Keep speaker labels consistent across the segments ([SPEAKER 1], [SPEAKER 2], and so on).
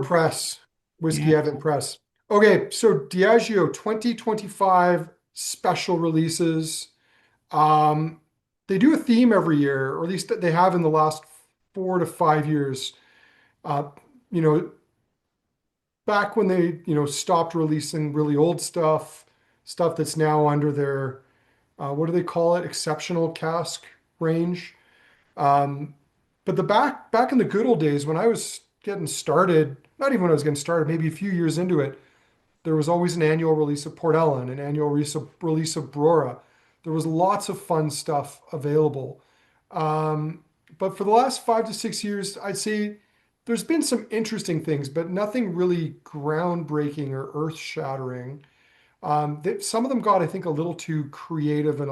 [SPEAKER 1] Press,
[SPEAKER 2] Yeah.
[SPEAKER 1] Whiskey Evan Press. Okay, so Diageo 2025 special releases. Um, they do a theme every year, or at least they have in the last 4 to 5 years. Uh, you know, back when they, stopped releasing really old stuff that's now under their, what do they call it? Exceptional cask range. Um, but the back in the good old days when I was getting started, not even when I was getting started, maybe a few years into it, there was always an annual release of Port Ellen, an annual release of Brora. There was lots of fun stuff available. Um, but for the last 5 to 6 years, I'd say there's been some interesting things, but nothing really groundbreaking or earth-shattering. Some of them got, I think, a little too creative and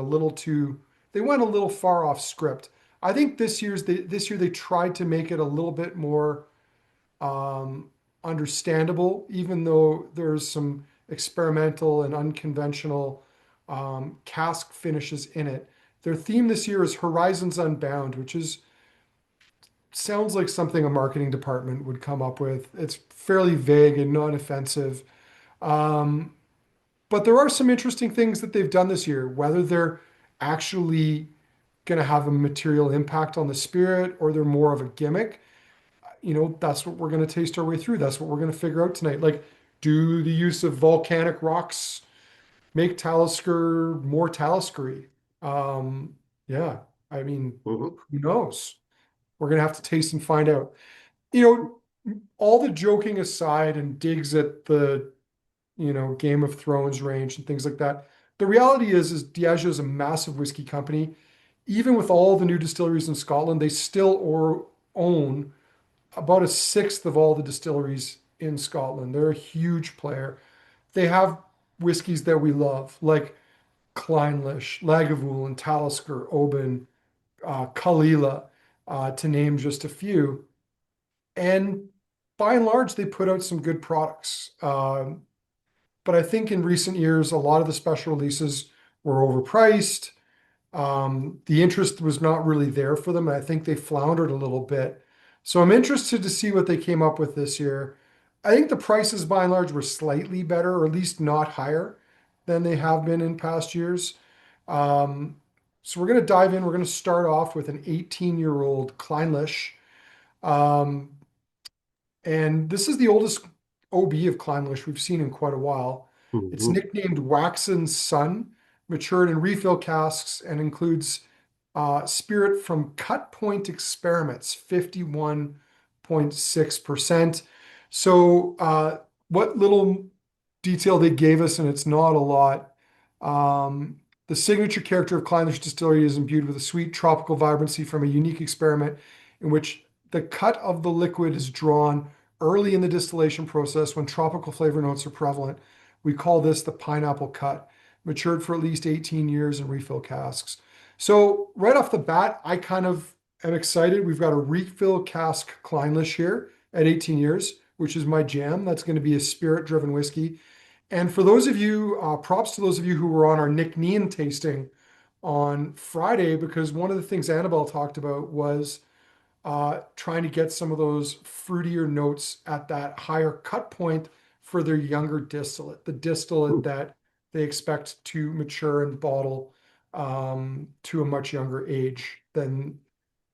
[SPEAKER 1] they went a little far off script. I think this year they tried to make it a little bit more understandable, even though there's some experimental and unconventional cask finishes in it. Their theme this year is Horizons Unbound, which is sounds like something a marketing department would come up with. It's fairly vague and non-offensive. Um, but there are some interesting things that they've done this year, whether they're actually going to have a material impact on the spirit or they're more of a gimmick. That's what we're going to taste our way through. That's what we're going to figure out tonight. Like, do the use of volcanic rocks make Talisker more Taliskery? Yeah, I mean,
[SPEAKER 2] Mhm.
[SPEAKER 1] who knows? We're going to have to taste and find out. You all the joking aside and digs at the, Game of Thrones range and things like that. The reality is Diageo is a massive whiskey company. Even with all the new distilleries in Scotland, they still own about a sixth of all the distilleries in Scotland. They're a huge player. They have whiskeys that we love, like Clynelish, Lagavulin, Talisker, Oban, Kalila, to name just a few. And by and large, they put out some good products. But I think in recent years, a lot of the special releases were overpriced. The interest was not really there for them. And I think they floundered a little bit. So I'm interested to see what they came up with this year. I think the prices by and large were slightly better, or at least not higher than they have been in past years. Um, so we're going to dive in. We're going to start off with an 18-year-old Clynelish. Um, and this is the oldest OB of Clynelish we've seen in quite a while. It's
[SPEAKER 2] Mhm.
[SPEAKER 1] nicknamed Waxen's Son, matured in refill casks, and includes spirit from cut point experiments, 51.6%. So, what little detail they gave us, and it's not a lot. The signature character of Clynelish Distillery is imbued with a sweet tropical vibrancy from a unique experiment in which the cut of the liquid is drawn early in the distillation process when tropical flavor notes are prevalent. We call this the pineapple cut, matured for at least 18 years in refill casks. So right off the bat, I kind of am excited. We've got a refill cask Clynelish here at 18 years, which is my jam. That's going to be a spirit-driven whiskey. And for those of you, props to those of you who were on our Nick Nean tasting on Friday, because one of the things Annabelle talked about was trying to get some of those fruitier notes at that higher cut point for their younger distillate, the distillate
[SPEAKER 2] Mm.
[SPEAKER 1] that they expect to mature and bottle to a much younger age than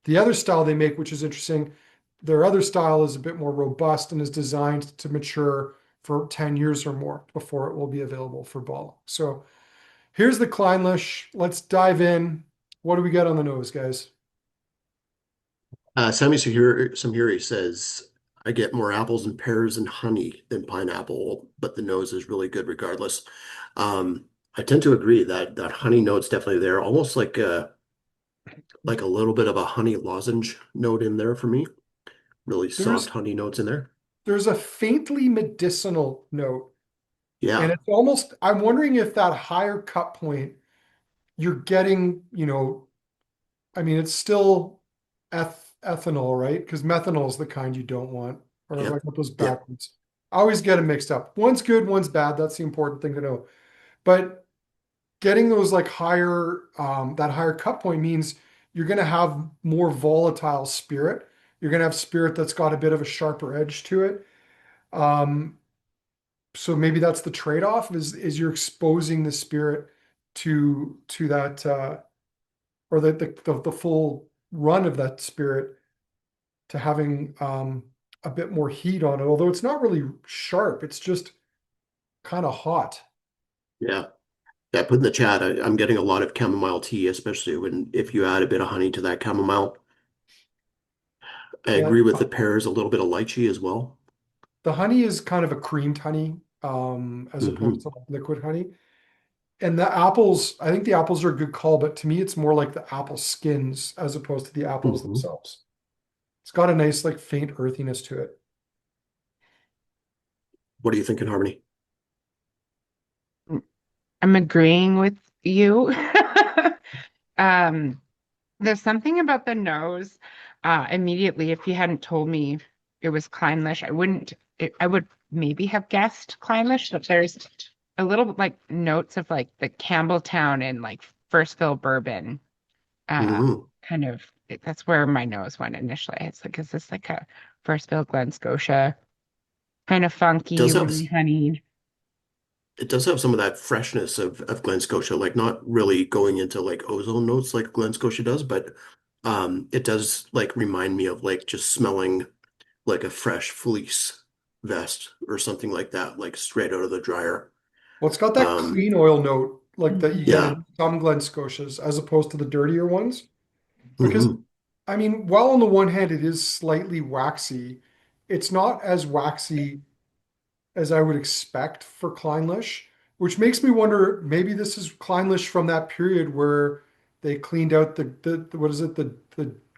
[SPEAKER 1] the other style they make, which is interesting. Their other style is a bit more robust and is designed to mature for 10 years or more before it will be available for bottle. So here's the Clynelish. Let's dive in. What do we got on the nose, guys?
[SPEAKER 2] Sammy Samhiri says, I get more apples and pears and honey than pineapple, but the nose is really good regardless. Um, I tend to agree that that honey note's definitely there, almost like a little bit of a honey lozenge note in there for me. Really soft
[SPEAKER 1] There's
[SPEAKER 2] honey notes in there.
[SPEAKER 1] there's a faintly medicinal note, and
[SPEAKER 2] Yeah,
[SPEAKER 1] it's almost, I'm wondering if that higher cut point you're getting, I mean, it's still ethanol, right? Because methanol is the kind you don't want, or have I
[SPEAKER 2] yep,
[SPEAKER 1] got those
[SPEAKER 2] yep.
[SPEAKER 1] backwards? I always get them mixed up. One's good, one's bad. That's the important thing to know. But getting those like that higher cut point means you're going to have more volatile spirit. You're going to have spirit that's got a bit of a sharper edge to it. Um, so maybe that's the trade-off is you're exposing the spirit to that or the full run of that spirit to having a bit more heat on it. Although it's not really sharp, it's just kind of hot.
[SPEAKER 2] Yeah. Yeah, put in the chat. I'm getting a lot of chamomile tea, especially when if you add a bit of honey to that chamomile. I
[SPEAKER 1] Yeah,
[SPEAKER 2] agree with the pears, a little bit of lychee as well.
[SPEAKER 1] the honey is kind of a creamed honey, as opposed
[SPEAKER 2] Hmm.
[SPEAKER 1] to like liquid honey. And the apples, I think the apples are a good call, but to me, it's more like the apple skins as opposed to the apples
[SPEAKER 2] Hmm.
[SPEAKER 1] themselves. It's got a nice, like, faint earthiness to it.
[SPEAKER 2] What do you think in Harmony?
[SPEAKER 3] I'm agreeing with you. Um, there's something about the nose. Immediately, if you hadn't told me it was Clynelish, I would maybe have guessed Clynelish, but there's a little bit like notes of like the Campbelltown and like First Fill bourbon. Uh,
[SPEAKER 2] Hmm.
[SPEAKER 3] kind of that's where my nose went initially. It's like, is this like a First Fill Glen Scotia? Kind of funky,
[SPEAKER 2] Does have
[SPEAKER 3] really honeyed.
[SPEAKER 2] it does have some of that freshness of Glen Scotia, like not really going into like ozone notes like Glen Scotia does, but it does like remind me of like just smelling like a fresh fleece vest or something like that, like straight out of the dryer.
[SPEAKER 1] Well, it's got that
[SPEAKER 2] Um,
[SPEAKER 1] clean oil note like that you get
[SPEAKER 3] Mhm.
[SPEAKER 2] yeah.
[SPEAKER 1] in some Glen Scotias as opposed to the dirtier ones. Because,
[SPEAKER 2] Hmm.
[SPEAKER 1] I mean, while on the one hand it is slightly waxy, it's not as waxy as I would expect for Clynelish, which makes me wonder maybe this is Clynelish from that period where they cleaned out the what is it, the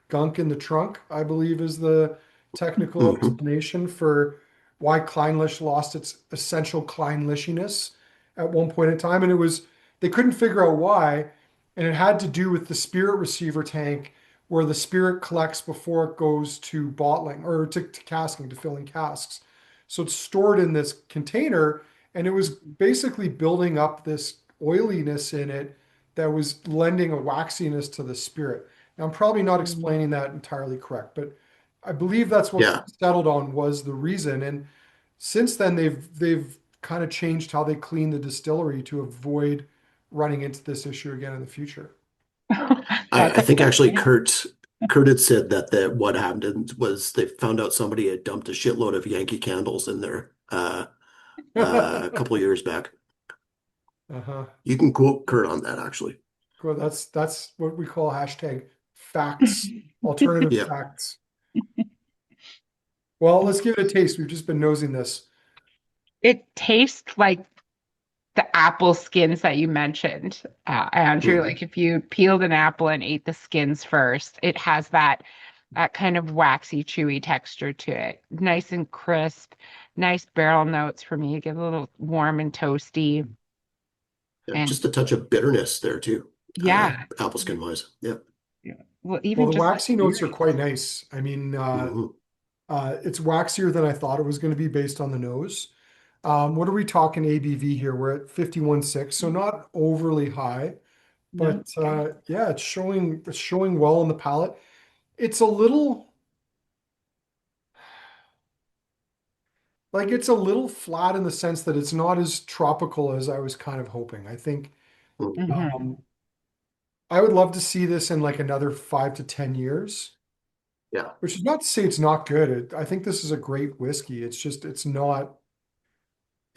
[SPEAKER 1] gunk in the trunk, I believe is the technical
[SPEAKER 2] Hmm.
[SPEAKER 1] explanation for why Clynelish lost its essential Clynelishiness at one point in time. And it was they couldn't figure out why, and it had to do with the spirit receiver tank where the spirit collects before it goes to bottling or to casking, to filling casks. So it's stored in this container, and it was basically building up this oiliness in it that was lending a waxiness to the spirit. Now, I'm probably not explaining that entirely correct, but I believe that's what
[SPEAKER 2] Yeah.
[SPEAKER 1] settled on was the reason. And since then, they've kind of changed how they clean the distillery to avoid running into this issue again in the future.
[SPEAKER 3] That's
[SPEAKER 2] I
[SPEAKER 3] a
[SPEAKER 2] think
[SPEAKER 3] good
[SPEAKER 2] actually
[SPEAKER 3] point.
[SPEAKER 2] Kurt had said that what happened was they found out somebody had dumped a shitload of Yankee candles in there a couple of years back.
[SPEAKER 1] Uh-huh.
[SPEAKER 2] You can quote Kurt on that actually.
[SPEAKER 1] Cool. That's what we call hashtag facts, alternative
[SPEAKER 2] Yeah.
[SPEAKER 1] facts. Well, let's give it a taste. We've just been nosing this.
[SPEAKER 3] It tastes like the apple skins that you mentioned, Andrew.
[SPEAKER 2] Hmm.
[SPEAKER 3] Like if you peeled an apple and ate the skins first, it has that kind of waxy, chewy texture to it. Nice and crisp, nice barrel notes for me. Get a little warm and toasty.
[SPEAKER 2] Yeah,
[SPEAKER 3] And
[SPEAKER 2] just a touch of bitterness there too.
[SPEAKER 3] yeah,
[SPEAKER 2] Apple skin wise. Yeah.
[SPEAKER 3] yeah. Well,
[SPEAKER 1] Well,
[SPEAKER 3] even
[SPEAKER 1] the
[SPEAKER 3] just the
[SPEAKER 1] waxy notes are
[SPEAKER 3] spirit.
[SPEAKER 1] quite nice. I mean,
[SPEAKER 2] Hmm.
[SPEAKER 1] it's waxier than I thought it was going to be based on the nose. What are we talking ABV here? We're at 51.6, so not overly high,
[SPEAKER 3] No.
[SPEAKER 1] but yeah, it's showing well on the palate. It's a little it's a little flat in the sense that it's not as tropical as I was kind of hoping. I think
[SPEAKER 3] Hmm.
[SPEAKER 1] um, I would love to see this in like another 5 to 10 years.
[SPEAKER 2] Yeah.
[SPEAKER 1] Which is not to say it's not good. I think this is a great whiskey. It's just it's not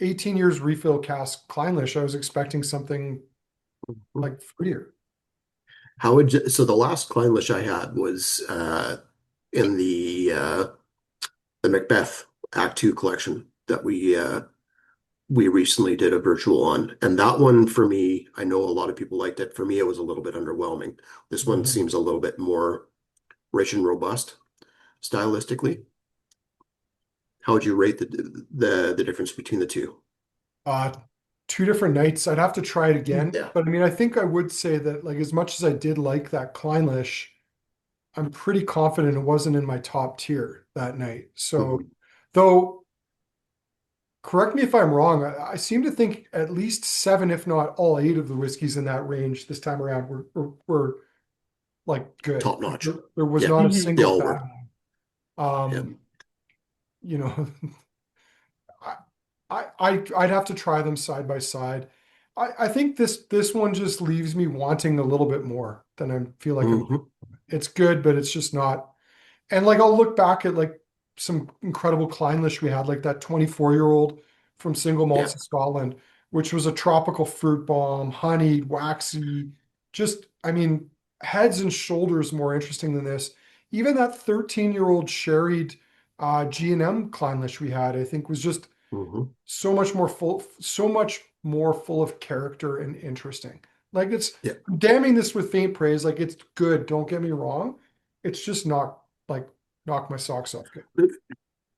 [SPEAKER 1] 18 years refill cask Clynelish. I was expecting something like fruitier.
[SPEAKER 2] So the last Clynelish I had was in the Macbeth Act Two collection that we recently did a virtual on. And that one for me, I know a lot of people liked it. For me, it was a little bit underwhelming. This one
[SPEAKER 1] Mhm.
[SPEAKER 2] seems a little bit more rich and robust stylistically. How would you rate the difference between the two?
[SPEAKER 1] Uh, two different nights. I'd have to try it again.
[SPEAKER 2] Yeah.
[SPEAKER 1] But I mean, I think I would say that like as much as I did like that Clynelish, I'm pretty confident it wasn't in my top tier that night. So
[SPEAKER 2] Mhm.
[SPEAKER 1] though correct me if I'm wrong, I seem to think at least seven, if not all eight of the whiskeys in that range this time around were like good.
[SPEAKER 2] Top
[SPEAKER 1] Like
[SPEAKER 2] notch.
[SPEAKER 1] there was
[SPEAKER 2] Yeah,
[SPEAKER 1] not a
[SPEAKER 3] Hmm.
[SPEAKER 2] they
[SPEAKER 1] single
[SPEAKER 2] all
[SPEAKER 1] bad
[SPEAKER 2] were.
[SPEAKER 1] one.
[SPEAKER 2] Yeah.
[SPEAKER 1] You know, I'd have to try them side by side. I think this one just leaves me wanting a little bit more than I feel like I'm.
[SPEAKER 2] Hmm.
[SPEAKER 1] It's good, but it's just not. And like I'll look back at like some incredible Clynelish we had, like that 24-year-old from Single
[SPEAKER 2] Yeah.
[SPEAKER 1] Malts in Scotland, which was a tropical fruit bomb, honeyed, waxy, just I mean, heads and shoulders more interesting than this. Even that 13-year-old sherried G&M Clynelish we had, I think was just
[SPEAKER 2] Hmm.
[SPEAKER 1] so much more full of character and interesting. Like it's
[SPEAKER 2] Yeah.
[SPEAKER 1] damning this with faint praise. Like it's good. Don't get me wrong. It's just not like knock my socks off good.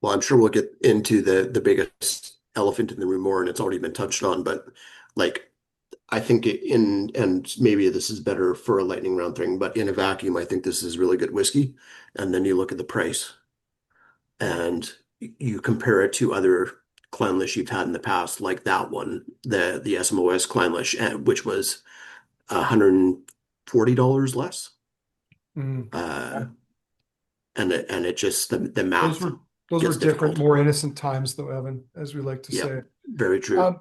[SPEAKER 2] Well, I'm sure we'll get into the biggest elephant in the room more, and it's already been touched on, but like I think and maybe this is better for a lightning round thing, but in a vacuum, I think this is really good whiskey. And then you look at the price and you compare it to other Clynelish you've had in the past, like that one, the SMOS Clynelish, which was $140 less.
[SPEAKER 1] Mm.
[SPEAKER 2] Uh,
[SPEAKER 1] Yeah.
[SPEAKER 2] and it just the
[SPEAKER 1] Those
[SPEAKER 2] math
[SPEAKER 1] were those were
[SPEAKER 2] gets
[SPEAKER 1] different,
[SPEAKER 2] difficult.
[SPEAKER 1] more innocent times though, Evan, as we like to
[SPEAKER 2] Yep,
[SPEAKER 1] say.
[SPEAKER 2] very true.
[SPEAKER 1] Um,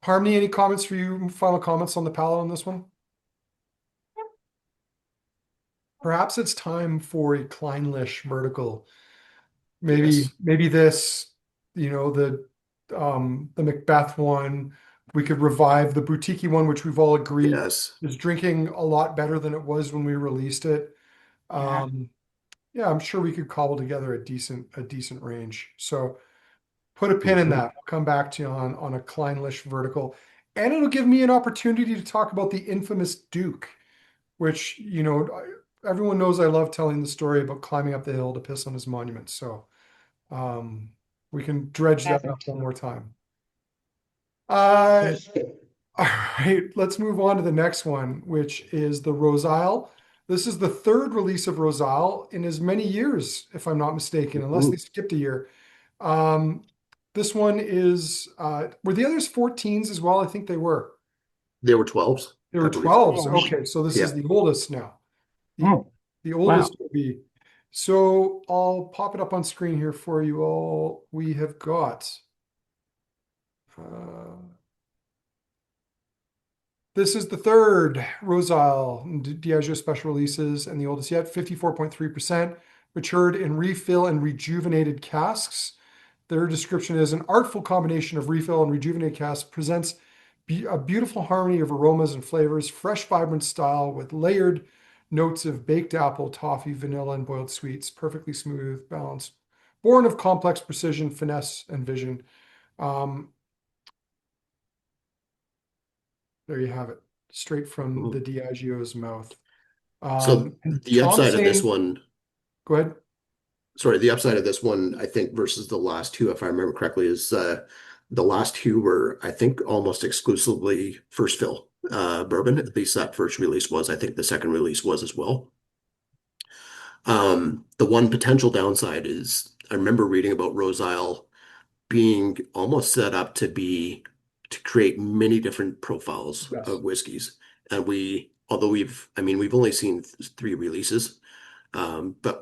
[SPEAKER 1] Harmony, any comments for you? Final comments on the palate on this one? Perhaps it's time for a Clynelish vertical. Maybe
[SPEAKER 2] Yes,
[SPEAKER 1] maybe this, the Macbeth one. We could revive the boutique one, which we've all agreed
[SPEAKER 2] yes.
[SPEAKER 1] is drinking a lot better than it was when we released it.
[SPEAKER 3] Yeah,
[SPEAKER 1] Um, yeah, I'm sure we could cobble together a decent range. So put a pin in
[SPEAKER 2] Hmm.
[SPEAKER 1] that. I'll come back to you on a Clynelish vertical. And it'll give me an opportunity to talk about the infamous Duke, which, everyone knows I love telling the story about climbing up the hill to piss on his monument. So um, we can dredge that up
[SPEAKER 3] hasn't.
[SPEAKER 1] one more time. Uh,
[SPEAKER 3] Mm.
[SPEAKER 1] all right, let's move on to the next one, which is the Roseisle. This is the third release of Roseisle in as many years, if I'm not mistaken, unless they
[SPEAKER 2] Hmm.
[SPEAKER 1] skipped a year. Um, this one is, were the others 14s as well? I think they were.
[SPEAKER 2] They were 12s,
[SPEAKER 1] They
[SPEAKER 2] I
[SPEAKER 1] were
[SPEAKER 2] believe.
[SPEAKER 1] 12s.
[SPEAKER 3] Oh,
[SPEAKER 1] Okay, so this is
[SPEAKER 2] Yeah.
[SPEAKER 1] the oldest now. The
[SPEAKER 3] oh,
[SPEAKER 1] the
[SPEAKER 3] wow.
[SPEAKER 1] oldest will be. So I'll pop it up on screen here for you all. We have got uh, this is the third Roseisle Diageo special releases and the oldest yet, 54.3%, matured in refill and rejuvenated casks. Their description is an artful combination of refill and rejuvenated casks presents a beautiful harmony of aromas and flavors, fresh, vibrant style with layered notes of baked apple, toffee, vanilla, and boiled sweets, perfectly smooth, balanced, born of complex precision, finesse, and vision. Um, there you have it, straight from the
[SPEAKER 2] Mhm.
[SPEAKER 1] Diageo's mouth.
[SPEAKER 2] So
[SPEAKER 1] And
[SPEAKER 2] the
[SPEAKER 1] Tom's
[SPEAKER 2] upside of this
[SPEAKER 1] saying,
[SPEAKER 2] one,
[SPEAKER 1] go ahead.
[SPEAKER 2] sorry, the upside of this one, I think, versus the last two, if I remember correctly, is the last two were, I think, almost exclusively first fill bourbon. At least that first release was. I think the second release was as well. The one potential downside is I remember reading about Rose Isle being almost set up to create many different profiles
[SPEAKER 1] Yes.
[SPEAKER 2] of whiskeys. And although I mean, we've only seen three releases, but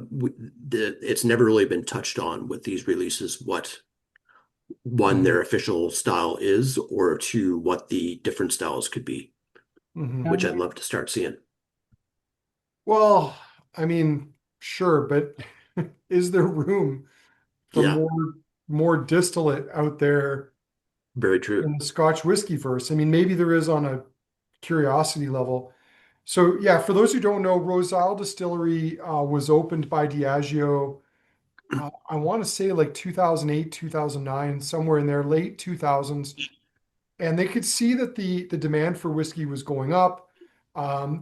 [SPEAKER 2] it's never really been touched on with these releases what one,
[SPEAKER 1] Mhm.
[SPEAKER 2] their official style is, or two, what the different styles could be,
[SPEAKER 1] Mhm.
[SPEAKER 2] which I'd love to start seeing.
[SPEAKER 1] Well, I mean, sure, but is there room for
[SPEAKER 2] Yeah,
[SPEAKER 1] more distillate out there
[SPEAKER 2] very true.
[SPEAKER 1] in the Scotch whiskey verse? I mean, maybe there is on a curiosity level. So yeah, for those who don't know, Roseisle Distillery was opened by Diageo. I want to say like 2008, 2009, somewhere in there, late 2000s. And they could see that the demand for whiskey was going up.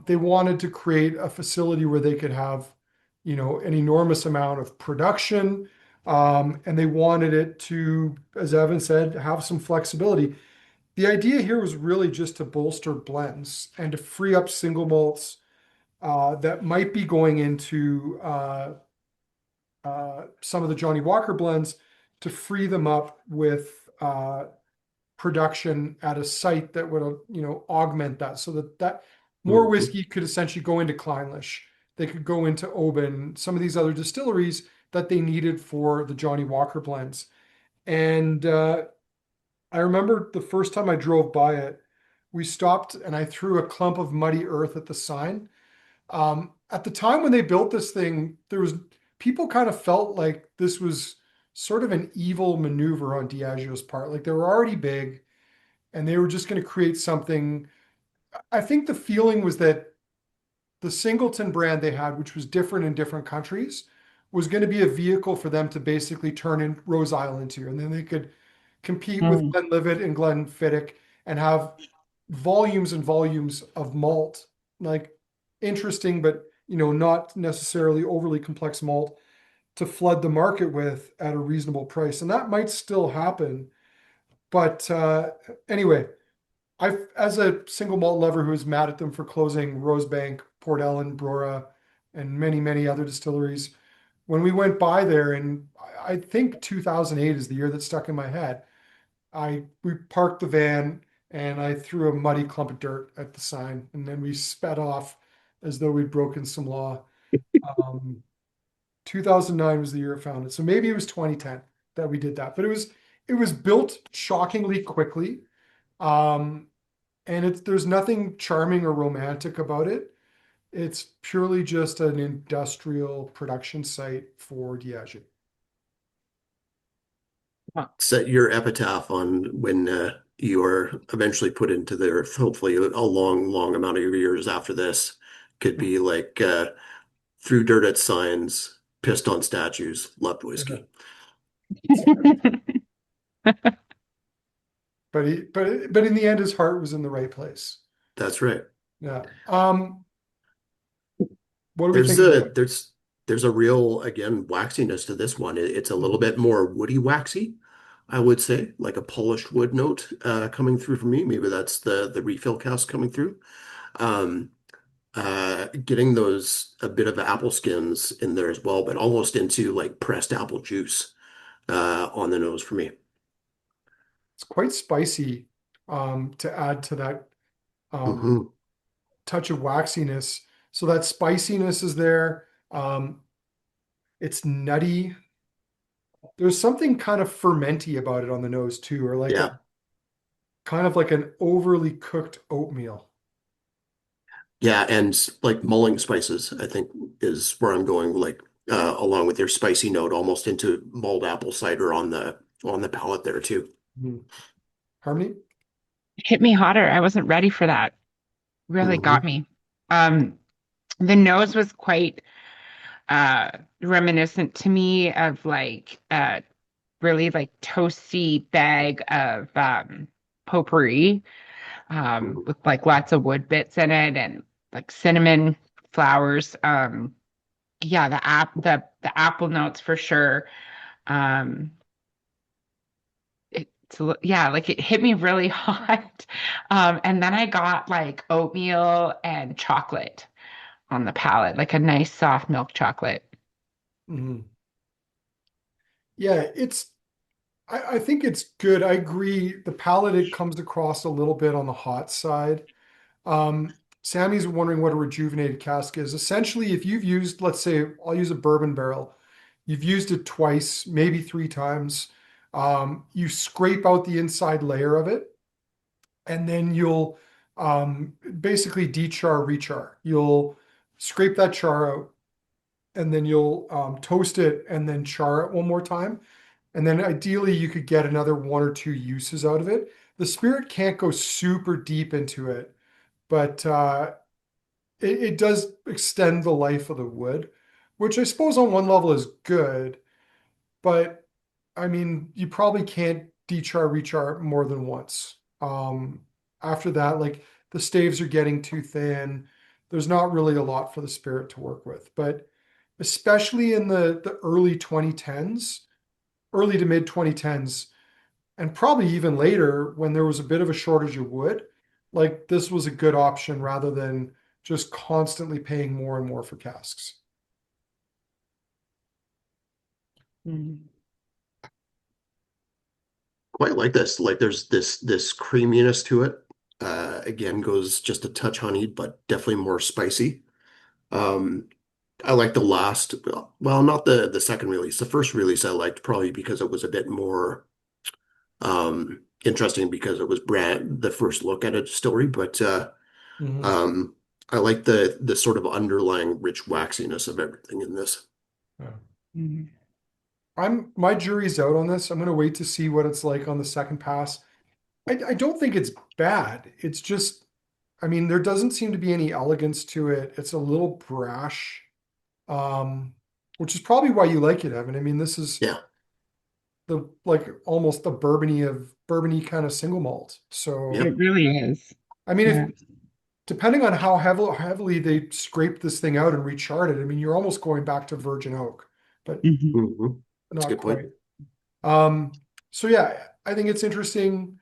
[SPEAKER 1] They wanted to create a facility where they could have, an enormous amount of production, and they wanted it to, as Evan said, have some flexibility. The idea here was really just to bolster blends and to free up single malts that might be going into some of the Johnny Walker blends to free them up with production at a site that would, augment that so that more
[SPEAKER 2] Hmm.
[SPEAKER 1] whiskey could essentially go into Clynelish. They could go into Oban, some of these other distilleries that they needed for the Johnny Walker blends. And I remember the first time I drove by it, we stopped and I threw a clump of muddy earth at the sign. At the time when they built this thing, there was people kind of felt like this was sort of an evil maneuver on Diageo's part. Like they were already big and they were just going to create something. I think the feeling was that the Singleton brand they had, which was different in different countries, was going to be a vehicle for them to basically turn in Roseisle into, and then they could compete with
[SPEAKER 3] Mm.
[SPEAKER 1] Glenlivet and Glenfiddich and have volumes and volumes of malt, like interesting, but not necessarily overly complex malt to flood the market with at a reasonable price. And that might still happen. But anyway, as a single malt lover who is mad at them for closing Rosebank, Port Ellen, Brora, and many, many other distilleries, when we went by there, and I think 2008 is the year that stuck in my head. We parked the van and I threw a muddy clump of dirt at the sign, and then we sped off as though we'd broken some law. Um, 2009 was the year it founded, so maybe it was 2010 that we did that. But it was built shockingly quickly, um, and there's nothing charming or romantic about it. It's purely just an industrial production site for Diageo.
[SPEAKER 3] Huh.
[SPEAKER 2] Set your epitaph on when you are eventually put into there. Hopefully, a long, long amount of years after this could be like threw dirt at signs, pissed on statues, loved
[SPEAKER 1] Yeah.
[SPEAKER 2] whiskey.
[SPEAKER 1] But in the end, his heart was in the right place.
[SPEAKER 2] That's right.
[SPEAKER 1] Yeah. What do we
[SPEAKER 2] There's
[SPEAKER 1] think of
[SPEAKER 2] a
[SPEAKER 1] it?
[SPEAKER 2] there's there's a real again waxiness to this one. It's a little
[SPEAKER 1] Mhm.
[SPEAKER 2] bit more woody waxy, I would say, like a polished wood note coming through for me. Maybe that's the refill cask coming through. Um, getting those a bit of apple skins in there as well, but almost into like pressed apple juice on the nose for me.
[SPEAKER 1] It's quite spicy, to add to that um,
[SPEAKER 2] Hmm.
[SPEAKER 1] touch of waxiness. So that spiciness is there. It's nutty. There's something kind of fermenty about it on the nose too, or like a
[SPEAKER 2] Yeah.
[SPEAKER 1] kind of like an overly cooked oatmeal.
[SPEAKER 2] Yeah, and like mulling spices, I think is where I'm going, like along with your spicy note, almost into mulled apple cider on the palate there too.
[SPEAKER 1] Mhm. Harmony?
[SPEAKER 3] Hit me hotter. I wasn't ready for that. Really got
[SPEAKER 2] Hmm.
[SPEAKER 3] me. Um, the nose was quite uh reminiscent to me of like really like toasty bag of potpourri with like lots of wood bits in it and like cinnamon flowers. Yeah, the apple notes for sure. Um, yeah, like it hit me really hot. And then I got like oatmeal and chocolate on the palate, like a nice soft milk chocolate.
[SPEAKER 1] Mhm. Yeah, I think it's good. I agree. The palate, it comes across a little bit on the hot side. Sammy's wondering what a rejuvenated cask is. Essentially, if you've used, let's say, I'll use a bourbon barrel, you've used it twice, maybe three times. You scrape out the inside layer of it, and then you'll basically de-char, rechar. You'll scrape that char out, and then you'll toast it and then char it one more time. And then ideally, you could get another one or two uses out of it. The spirit can't go super deep into it, but it does extend the life of the wood, which I suppose on one level is good. But I mean, you probably can't de-char, rechar more than once. After that, like the staves are getting too thin. There's not really a lot for the spirit to work with. But especially in the early 2010s, early to mid 2010s, and probably even later when there was a bit of a shortage of wood, like this was a good option rather than just constantly paying more and more for casks.
[SPEAKER 3] Mm.
[SPEAKER 2] Quite like this. Like there's this creaminess to it. Again, goes just a touch honeyed, but definitely more spicy. Um, I like the last, well, not the second release. The first release I liked probably because it was a bit more. interesting because it was brand the first look at a distillery, but
[SPEAKER 1] Mhm.
[SPEAKER 2] um, I like the sort of underlying rich waxiness of everything in this.
[SPEAKER 1] Yeah.
[SPEAKER 3] Mhm.
[SPEAKER 1] My jury's out on this. I'm gonna wait to see what it's like on the second pass. I don't think it's bad. It's just, I mean, there doesn't seem to be any elegance to it. It's a little brash, um, which is probably why you like it, Evan. I mean, this is
[SPEAKER 2] Yeah.
[SPEAKER 1] the like almost the bourbony kind of single malt. So,
[SPEAKER 3] It
[SPEAKER 2] Yep.
[SPEAKER 3] really is.
[SPEAKER 1] I mean, if
[SPEAKER 3] Yeah.
[SPEAKER 1] depending on how heavily they scrape this thing out and rechart it, I mean, you're almost going back to virgin oak, but
[SPEAKER 3] Mhm.
[SPEAKER 2] That's a
[SPEAKER 1] not
[SPEAKER 2] good point.
[SPEAKER 1] quite. Um, so yeah, I think it's interesting.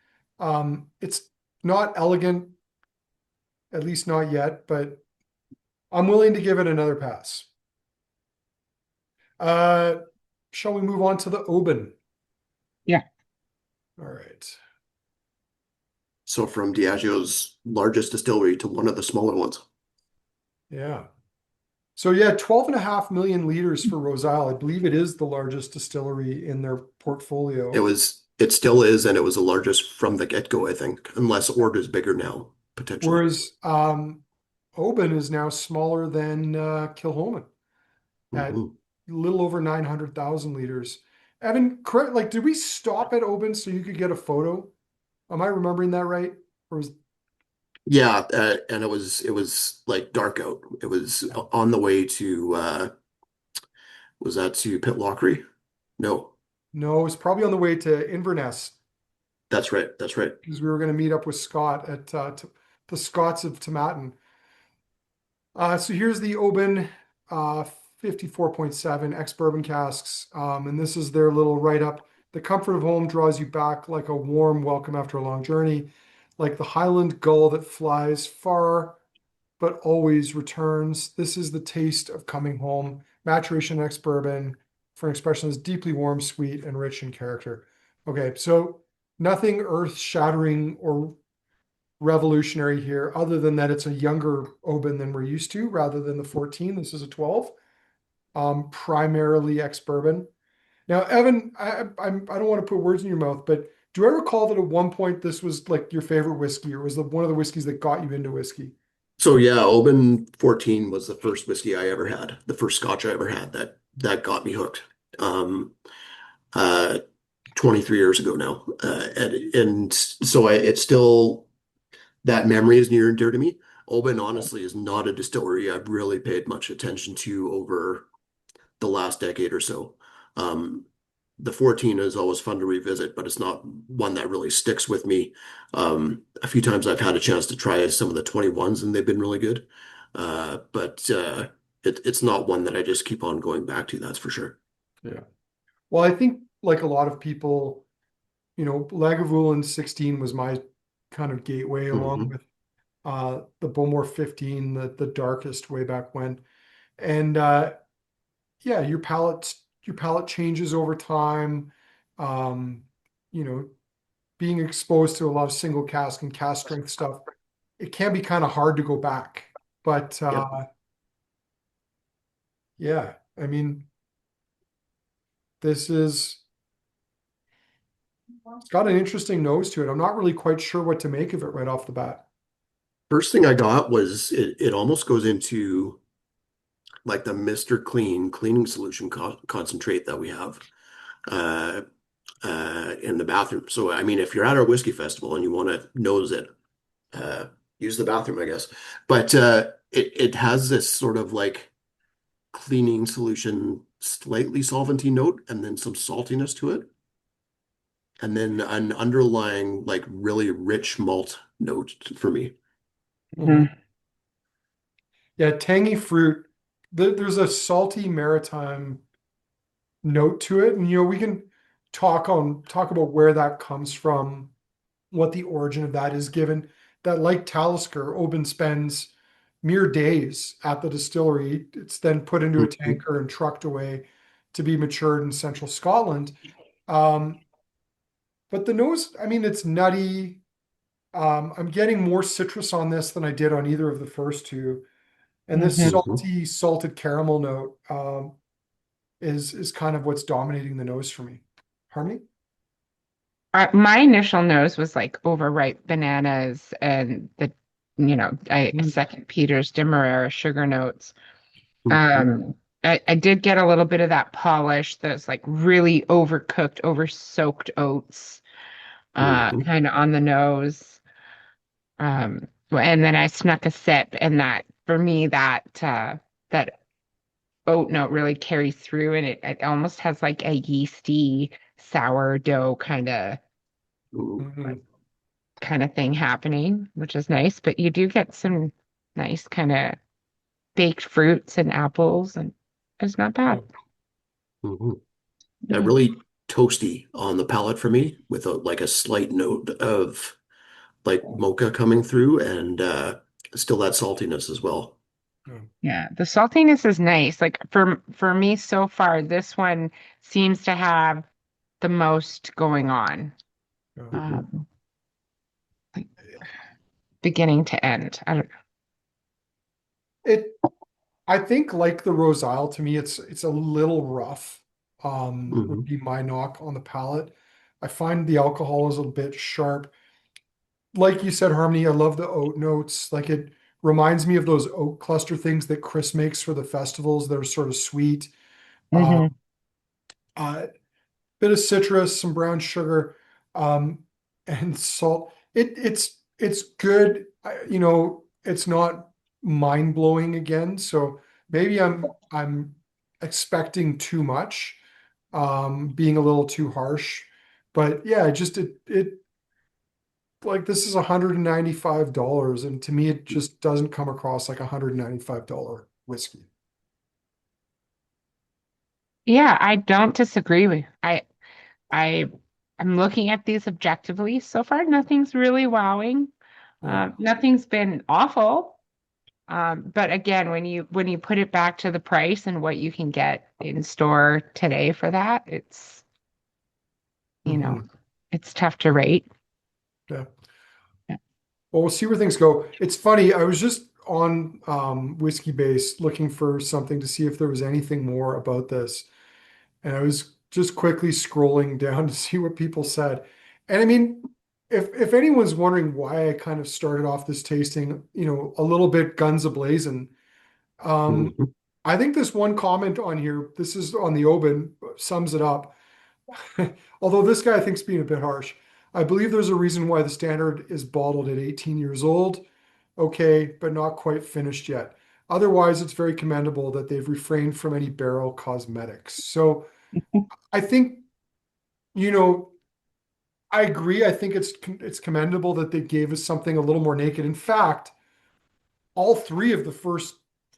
[SPEAKER 1] It's not elegant, at least not yet, but I'm willing to give it another pass. Uh, shall we move on to the Oban?
[SPEAKER 3] Yeah.
[SPEAKER 1] All right.
[SPEAKER 2] So from Diageo's largest distillery to one of the smaller ones.
[SPEAKER 1] Yeah. So yeah, 12.5 million liters for Roseisle. I believe it is the largest distillery in their portfolio.
[SPEAKER 2] It still is, and it was the largest from the get-go, I think, unless Ord is bigger now, potentially.
[SPEAKER 1] Whereas Oban is now smaller than Kilhoman at
[SPEAKER 2] hmm
[SPEAKER 1] a little over 900,000 liters. Evan, correct, like, did we stop at Oban so you could get a photo? Am I remembering that right? Or was
[SPEAKER 2] Yeah, and it was like dark out. It was on the way to was that to Pitlochry? No,
[SPEAKER 1] no, it was probably on the way to Inverness
[SPEAKER 2] that's right. That's right.
[SPEAKER 1] because we were going to meet up with Scott at the Scots of Tomatin. So here's the Oban 54.7 ex-bourbon casks. And this is their little write-up. The comfort of home draws you back like a warm welcome after a long journey, like the Highland gull that flies far but always returns. This is the taste of coming home. Maturation ex-bourbon for an expression that's deeply warm, sweet, and rich in character. Okay, so nothing earth-shattering or revolutionary here, other than that it's a younger Oban than we're used to, rather than the 14. This is a 12, primarily ex-bourbon. Now, Evan, I don't want to put words in your mouth, but do I recall that at one point this was like your favorite whiskey, or was the one of the whiskeys that got you into whiskey?
[SPEAKER 2] So yeah, Oban 14 was the first whiskey I ever had, the first Scotch I ever had that got me hooked. Um, uh, 23 years ago now, and so it's still that memory is near and dear to me. Oban honestly is not a distillery I've really paid much attention to over the last decade or so. Um, the 14 is always fun to revisit, but it's not one that really sticks with me. A few times I've had a chance to try some of the 21s and they've been really good. But it's not one that I just keep on going back to, that's for sure.
[SPEAKER 1] Yeah. Well, I think like a lot of people, Lagavulin 16 was my kind of gateway, along
[SPEAKER 2] hmm
[SPEAKER 1] with the Bowmore 15, the darkest way back when. And yeah, your palate changes over time. Um, you know, being exposed to a lot of single cask and cask strength stuff, it can be kind of hard to go back. But
[SPEAKER 2] Yep.
[SPEAKER 1] yeah, I mean, this is it's got an interesting nose to it. I'm not really quite sure what to make of it right off the bat.
[SPEAKER 2] First thing I got was it almost goes into like the Mr. Clean cleaning solution concentrate that we have. Uh, in the bathroom. So, I mean, if you're at our whiskey festival and you want to nose it, uh, use the bathroom, I guess. But it has this sort of like cleaning solution, slightly solventy note, and then some saltiness to it, and then an underlying like really rich malt note for me.
[SPEAKER 1] Mhm.
[SPEAKER 3] Mhm.
[SPEAKER 1] Yeah, tangy fruit. There's a salty maritime note to it, and we can talk about where that comes from, what the origin of that is, given that, like Talisker, Oban spends mere days at the distillery. It's then put into a
[SPEAKER 2] Mhm.
[SPEAKER 1] tanker and trucked away to be matured in central Scotland. Um, but the nose, I mean, it's nutty. I'm getting more citrus on this than I did on either of the first two. And this
[SPEAKER 3] Mhm.
[SPEAKER 2] Mhm.
[SPEAKER 1] salty, salted caramel note is kind of what's dominating the nose for me. Harmony?
[SPEAKER 3] My initial nose was like overripe bananas and I
[SPEAKER 1] Mm,
[SPEAKER 3] second Peter's Demerara sugar notes.
[SPEAKER 2] Mhm.
[SPEAKER 3] Um, I did get a little bit of that polish that's like really overcooked, over soaked oats,
[SPEAKER 2] Mhm.
[SPEAKER 3] kind of on the nose. And then I snuck a sip, and that for me that oat note really carries through, and it almost has like a yeasty sourdough
[SPEAKER 2] Ooh.
[SPEAKER 1] mhm.
[SPEAKER 3] kind of thing happening, which is nice. But you do get some nice kind of baked fruits and apples, and it's not bad.
[SPEAKER 1] Yeah.
[SPEAKER 2] Mhm. Yeah,
[SPEAKER 3] Yeah.
[SPEAKER 2] really toasty on the palate for me, with a slight note of like mocha coming through, and still that saltiness as well.
[SPEAKER 1] Yeah.
[SPEAKER 3] Yeah, the saltiness is nice. Like for me so far, this one seems to have the most going on,
[SPEAKER 1] Yeah.
[SPEAKER 2] Mhm.
[SPEAKER 3] um, like beginning to end. I don't
[SPEAKER 1] It, I think like the Roseisle, to me, it's a little rough. Would
[SPEAKER 2] Mhm.
[SPEAKER 1] be my knock on the palate. I find the alcohol is a bit sharp. Like you said, Harmony, I love the oat notes. Like it reminds me of those oat cluster things that Chris makes for the festivals that are sort of sweet. Um,
[SPEAKER 3] know.
[SPEAKER 1] uh, bit of citrus, some brown sugar, um, and salt. It's good. It's not mind blowing again. So maybe I'm expecting too much, being a little too harsh. But yeah, just it like this is $195, and to me it just doesn't come across like $195 whiskey.
[SPEAKER 3] Yeah, I don't disagree with I I'm looking at these objectively. So far, nothing's really wowing.
[SPEAKER 1] Yeah.
[SPEAKER 3] Nothing's been awful. But again, when you put it back to the price and what you can get in store today for that, you know,
[SPEAKER 1] Hmm.
[SPEAKER 3] it's tough to rate.
[SPEAKER 1] Yeah. Well, we'll see where things go. It's funny. I was just on Whiskey Base looking for something to see if there was anything more about this. And I was just quickly scrolling down to see what people said. And I mean, if anyone's wondering why I kind of started off this tasting, a little bit guns a-blazing, um,
[SPEAKER 2] Mhm.
[SPEAKER 1] I think this one comment on here, this is on the Oban, sums it up. Although this guy I think's being a bit harsh. I believe there's a reason why the standard is bottled at 18 years old. Okay, but not quite finished yet. Otherwise, it's very commendable that they've refrained from any barrel cosmetics. So I think, you know, I agree. I think it's commendable that they gave us something a little more naked. In fact, all three of the first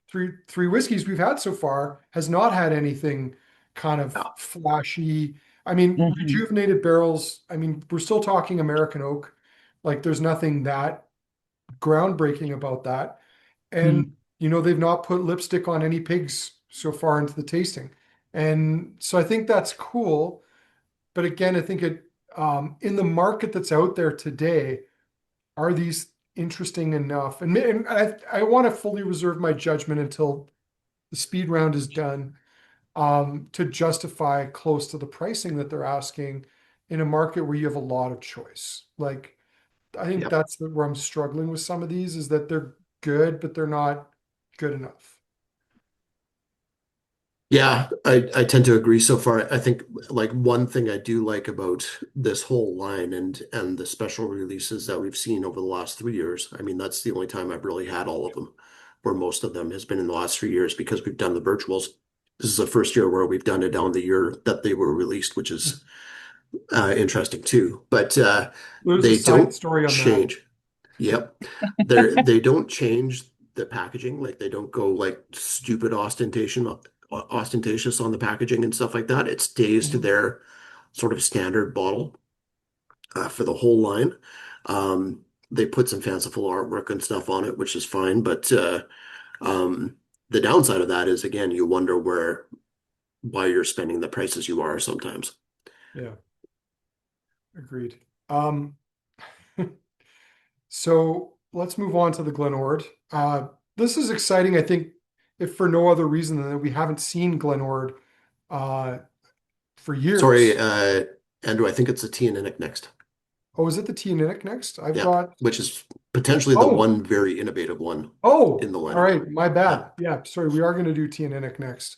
[SPEAKER 1] three whiskeys we've had so far has not had anything kind of
[SPEAKER 2] Yeah.
[SPEAKER 1] flashy. I mean,
[SPEAKER 3] Mhm.
[SPEAKER 1] rejuvenated barrels. I mean, we're still talking American oak. Like, there's nothing that groundbreaking about that. And
[SPEAKER 3] Mm.
[SPEAKER 1] they've not put lipstick on any pigs so far into the tasting. And so I think that's cool. But again, I think in the market that's out there today, are these interesting enough? And I want to fully reserve my judgment until the speed round is done, to justify close to the pricing that they're asking in a market where you have a lot of choice. Like, I think
[SPEAKER 2] Yep.
[SPEAKER 1] that's where I'm struggling with some of these is that they're good, but they're not good enough.
[SPEAKER 2] Yeah, I tend to agree so far. I think like one thing I do like about this whole line and the special releases that we've seen over the last 3 years. I mean, that's the only time I've really had all of them, where most of them has been in the last 3 years because we've done the virtuals. This is the first year where we've done it on the year that they were released, which is interesting too. But
[SPEAKER 1] There's a
[SPEAKER 2] they
[SPEAKER 1] side
[SPEAKER 2] don't
[SPEAKER 1] story on that.
[SPEAKER 2] change. Yep. They don't change the packaging. Like they don't go like stupid ostentatious on the packaging and stuff like that. It stays to
[SPEAKER 1] Mhm.
[SPEAKER 2] their sort of standard bottle for the whole line. They put some fanciful artwork and stuff on it, which is fine. But um, the downside of that is again, you wonder why you're spending the prices you are sometimes.
[SPEAKER 1] Yeah, agreed. So let's move on to the Glen Ord. This is exciting, I think, if for no other reason than that we haven't seen Glen Ord uh, for
[SPEAKER 2] Sorry,
[SPEAKER 1] years.
[SPEAKER 2] Andrew, I think it's the Teaninich next.
[SPEAKER 1] Oh, is it the Teaninich next? I've
[SPEAKER 2] Yep,
[SPEAKER 1] got,
[SPEAKER 2] which is potentially the
[SPEAKER 1] oh,
[SPEAKER 2] one very innovative one in
[SPEAKER 1] oh,
[SPEAKER 2] the
[SPEAKER 1] all
[SPEAKER 2] lineup.
[SPEAKER 1] right. My
[SPEAKER 2] Yeah,
[SPEAKER 1] bad. Yeah, sorry. We are going to do Teaninich next.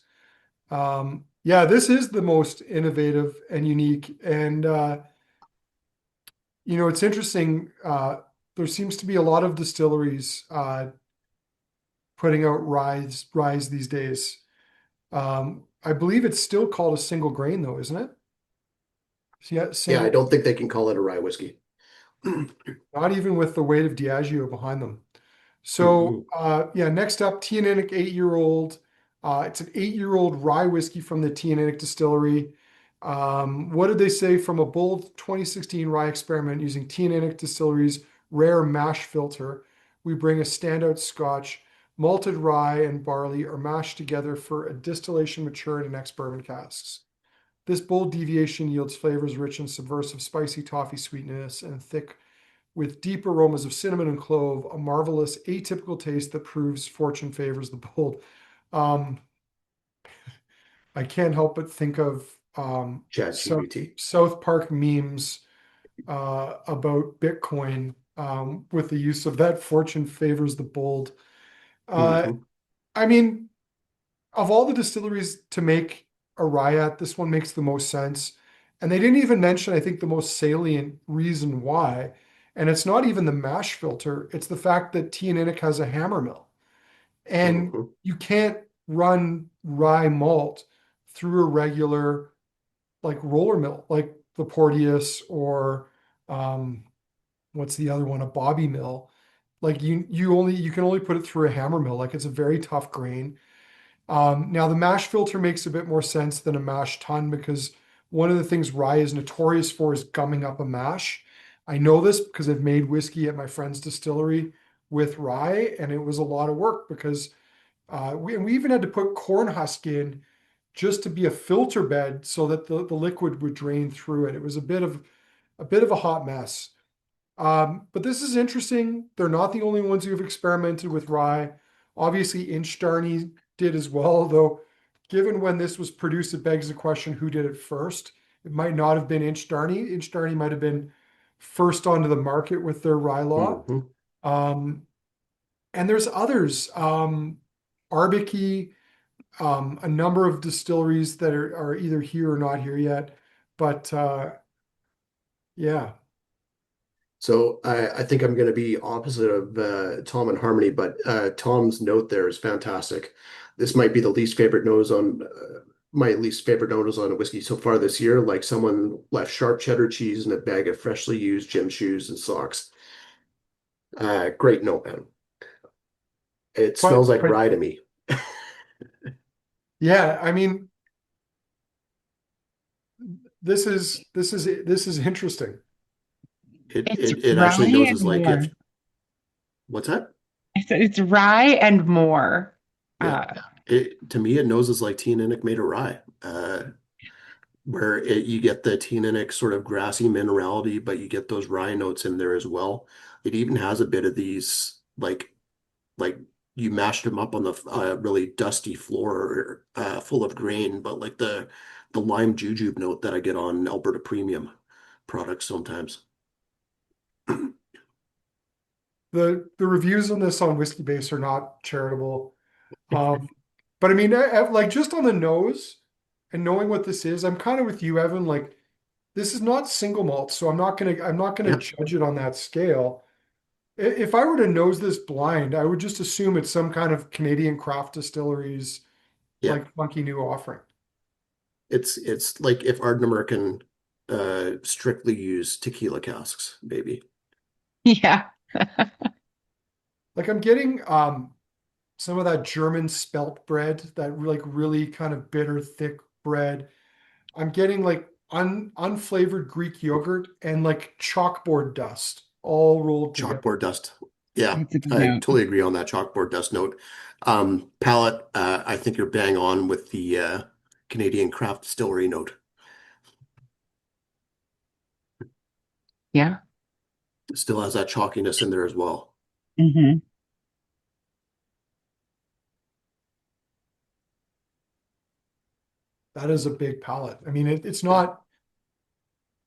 [SPEAKER 1] Yeah, this is the most innovative and unique. And, it's interesting. There seems to be a lot of distilleries putting out ryes these days. I believe it's still called a single grain, though, isn't it? Yeah,
[SPEAKER 2] yeah. I
[SPEAKER 1] single,
[SPEAKER 2] don't think they can call it a rye whiskey.
[SPEAKER 1] not even with the weight of Diageo behind them. So,
[SPEAKER 2] Mhm.
[SPEAKER 1] yeah, next up, Teaninich 8-year-old. It's an 8-year-old rye whiskey from the Teaninich distillery. What did they say? From a bold 2016 rye experiment using Teaninich Distillery's rare mash filter, we bring a standout Scotch. Malted rye and barley are mashed together for a distillation matured in ex-bourbon casks. This bold deviation yields flavors rich and subversive spicy toffee sweetness and thick with deep aromas of cinnamon and clove, a marvelous atypical taste that proves fortune favors the bold. Um, I can't help but think of
[SPEAKER 2] Chat GPT.
[SPEAKER 1] South Park memes about Bitcoin with the use of that fortune favors the bold. Uh,
[SPEAKER 2] Hmm.
[SPEAKER 1] I mean, of all the distilleries to make a rye at, this one makes the most sense. And they didn't even mention, I think, the most salient reason why. And it's not even the mash filter, it's the fact that Teaninich has a hammer mill. And
[SPEAKER 2] Hmm.
[SPEAKER 1] you can't run rye malt through a regular like roller mill, like the Porteous or um, what's the other one, a bobby mill. Like you can only put it through a hammer mill. Like it's a very tough grain. Now the mash filter makes a bit more sense than a mash tun because one of the things rye is notorious for is gumming up a mash. I know this because I've made whiskey at my friend's distillery with rye, and it was a lot of work because we even had to put corn husk in just to be a filter bed so that the liquid would drain through it. It was a bit of a hot mess. But this is interesting. They're not the only ones who have experimented with rye. Obviously, Inchdarney did as well, though given when this was produced, it begs the question who did it first. It might not have been Inchdarney. Inchdarney might have been first onto the market with their rye law.
[SPEAKER 2] Hmm.
[SPEAKER 1] Um, and there's others. Arbiki, a number of distilleries that are either here or not here yet. But yeah,
[SPEAKER 2] So I think I'm going to be opposite of Tom and Harmony, but Tom's note there is fantastic. This might be the least favorite nose on my least favorite nose on a whiskey so far this year. Like someone left sharp cheddar cheese in a bag of freshly used gym shoes and socks. Great note, man. It
[SPEAKER 1] but
[SPEAKER 2] smells like
[SPEAKER 1] but
[SPEAKER 2] rye to me.
[SPEAKER 1] yeah, I mean, this is interesting.
[SPEAKER 2] It
[SPEAKER 3] It's
[SPEAKER 2] it it actually
[SPEAKER 3] rye and
[SPEAKER 2] noses like
[SPEAKER 3] more.
[SPEAKER 2] if what's that?
[SPEAKER 3] It's rye and more.
[SPEAKER 2] Yeah.
[SPEAKER 3] Uh,
[SPEAKER 2] It to me it noses like Teaninich made a rye. Where you get the Teaninich sort of grassy minerality, but you get those rye notes in there as well. It even has a bit of these like you mashed them up on the really dusty floor full of grain, but like the lime jujube note that I get on Alberta Premium products sometimes.
[SPEAKER 1] The reviews on this on Whiskey Base are not charitable. Um, but I mean, like just on the nose and knowing what this is, I'm kind of with you, Evan. Like this is not single malt, so I'm not gonna
[SPEAKER 2] Yep.
[SPEAKER 1] judge it on that scale. If I were to nose this blind, I would just assume it's some kind of Canadian craft distilleries
[SPEAKER 2] Yeah.
[SPEAKER 1] like funky new offering.
[SPEAKER 2] It's like if Ardent American strictly use tequila casks, maybe.
[SPEAKER 3] yeah.
[SPEAKER 1] Like I'm getting some of that German spelt bread, that like really kind of bitter, thick bread. I'm getting like unflavored Greek yogurt and like chalkboard dust all rolled together.
[SPEAKER 2] Chalkboard dust. Yeah,
[SPEAKER 3] That's a good
[SPEAKER 2] I
[SPEAKER 3] note.
[SPEAKER 2] totally agree on that chalkboard dust note. Palette, I think you're bang on with the Canadian craft distillery note.
[SPEAKER 3] Yeah.
[SPEAKER 2] It still has that chalkiness in there as well.
[SPEAKER 3] Hmm.
[SPEAKER 1] That is a big palette. I mean, it's not.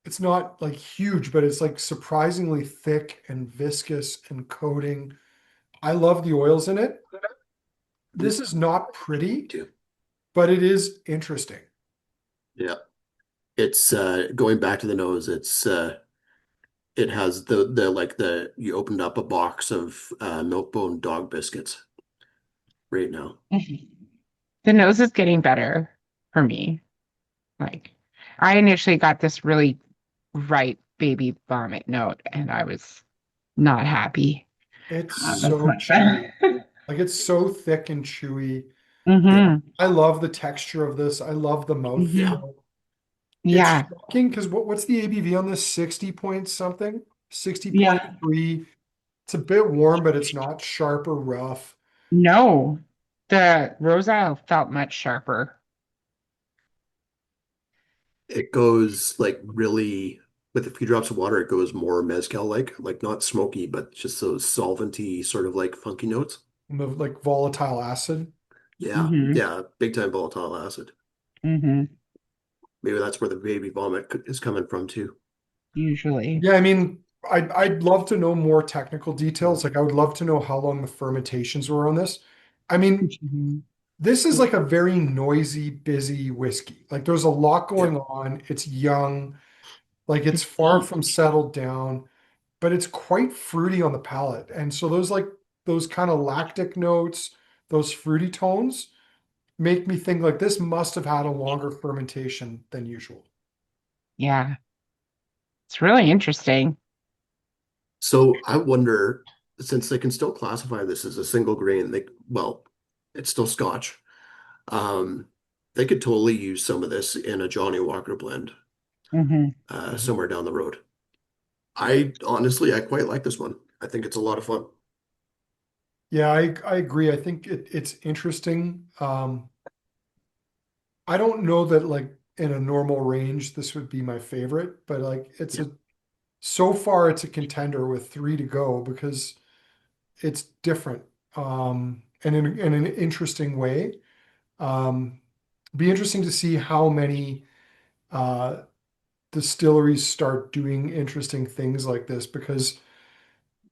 [SPEAKER 1] it's not like huge, but it's like surprisingly thick and viscous and coating. I love the oils in it. This is not
[SPEAKER 2] Me
[SPEAKER 1] pretty,
[SPEAKER 2] too.
[SPEAKER 1] but it is interesting.
[SPEAKER 2] Yeah. It's going back to the nose, it has the like the you opened up a box of milk-bone dog biscuits right now.
[SPEAKER 3] The nose is getting better for me. Like, I initially got this really ripe baby vomit note, and I was not happy.
[SPEAKER 1] It's
[SPEAKER 3] That's
[SPEAKER 1] so
[SPEAKER 3] much better.
[SPEAKER 1] chewy. Like it's so thick and chewy.
[SPEAKER 2] Yeah.
[SPEAKER 3] Hmm.
[SPEAKER 1] I love the texture of this. I love the
[SPEAKER 2] Yeah.
[SPEAKER 3] Hmm.
[SPEAKER 1] mouthfeel. It's
[SPEAKER 3] Yeah.
[SPEAKER 1] shocking because what's the ABV on this? 60 point something?
[SPEAKER 3] Yeah.
[SPEAKER 1] 60.3. It's a bit warm, but it's not sharp or rough.
[SPEAKER 3] No, the Roseisle felt much sharper.
[SPEAKER 2] It goes like really with a few drops of water, it goes more mezcal like not smoky, but just those solventy sort of like funky notes.
[SPEAKER 1] And the like volatile acid.
[SPEAKER 2] Yeah.
[SPEAKER 3] Hmm.
[SPEAKER 2] Yeah. Big time volatile acid.
[SPEAKER 3] Hmm.
[SPEAKER 2] Maybe that's where the baby vomit is coming from too.
[SPEAKER 3] Usually.
[SPEAKER 1] Yeah, I mean, I'd love to know more technical details. Like I would love to know how long the fermentations were on this. I mean,
[SPEAKER 3] Mhm.
[SPEAKER 1] this is like a very noisy, busy whiskey. Like there's a lot
[SPEAKER 2] Yeah.
[SPEAKER 1] going on. It's young, like it's
[SPEAKER 3] It's
[SPEAKER 1] far
[SPEAKER 3] deep.
[SPEAKER 1] from settled down, but it's quite fruity on the palate. And so those kind of lactic notes, those fruity tones make me think like this must have had a longer fermentation than usual.
[SPEAKER 3] Yeah, it's really interesting.
[SPEAKER 2] So I wonder, since they can still classify this as a single grain, well, it's still Scotch. Um, they could totally use some of this in a Johnny Walker blend
[SPEAKER 3] Hmm.
[SPEAKER 2] somewhere down the road. I honestly, I quite like this one. I think it's a lot of fun.
[SPEAKER 1] Yeah, I agree. I think it's interesting. I don't know that like in a normal range this would be my favorite, but like it's
[SPEAKER 2] Yeah.
[SPEAKER 1] a so far it's a contender with three to go because it's different and in an interesting way. Um, be interesting to see how many uh, distilleries start doing interesting things like this because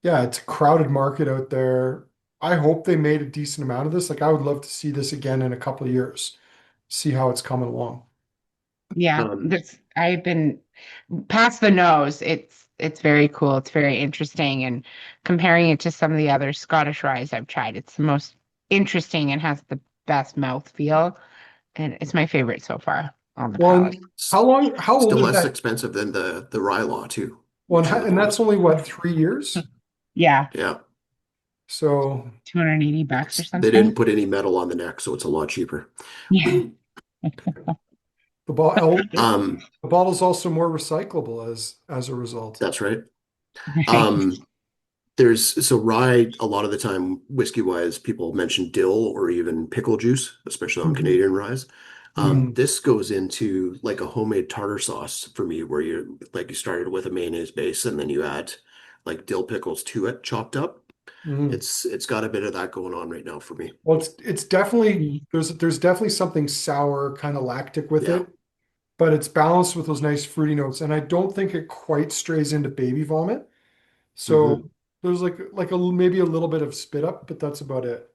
[SPEAKER 1] yeah, it's a crowded market out there. I hope they made a decent amount of this. Like I would love to see this again in a couple of years, see how it's coming along.
[SPEAKER 3] Yeah,
[SPEAKER 2] Um,
[SPEAKER 3] this I've been past the nose. It's very cool. It's very interesting, and comparing it to some of the other Scottish ryes I've tried, it's the most interesting and has the best mouth feel, and it's my favorite so far on the
[SPEAKER 1] Well,
[SPEAKER 3] palate.
[SPEAKER 1] and how old
[SPEAKER 2] Still
[SPEAKER 1] is
[SPEAKER 2] less
[SPEAKER 1] that?
[SPEAKER 2] expensive than the rye law too,
[SPEAKER 1] Well,
[SPEAKER 2] which is a
[SPEAKER 1] and that's
[SPEAKER 2] bonus.
[SPEAKER 1] only what, 3 years?
[SPEAKER 3] Yeah,
[SPEAKER 2] Yeah.
[SPEAKER 1] So
[SPEAKER 3] 280 bucks or
[SPEAKER 2] They didn't
[SPEAKER 3] something.
[SPEAKER 2] put any metal on the neck, so it's a lot cheaper.
[SPEAKER 3] Yeah.
[SPEAKER 1] the bottle
[SPEAKER 2] Um,
[SPEAKER 1] the bottle's also more recyclable as a result.
[SPEAKER 2] that's right.
[SPEAKER 3] Right.
[SPEAKER 2] Um, there's so rye, a lot of the time, whiskey wise, people mention dill or even pickle juice, especially on
[SPEAKER 1] Mhm.
[SPEAKER 2] Canadian ryes.
[SPEAKER 1] Mhm.
[SPEAKER 2] This goes into like a homemade tartar sauce for me, where you started with a mayonnaise base and then you add like dill pickles to it, chopped up.
[SPEAKER 1] Mhm.
[SPEAKER 2] It's got a bit of that going on right now for me.
[SPEAKER 1] Well, it's definitely there's definitely something sour, kind of lactic with
[SPEAKER 2] Yeah.
[SPEAKER 1] it, but it's balanced with those nice fruity notes, and I don't think it quite strays into baby vomit. So
[SPEAKER 2] Hmm.
[SPEAKER 1] there's like a maybe a little bit of spit up, but that's about it.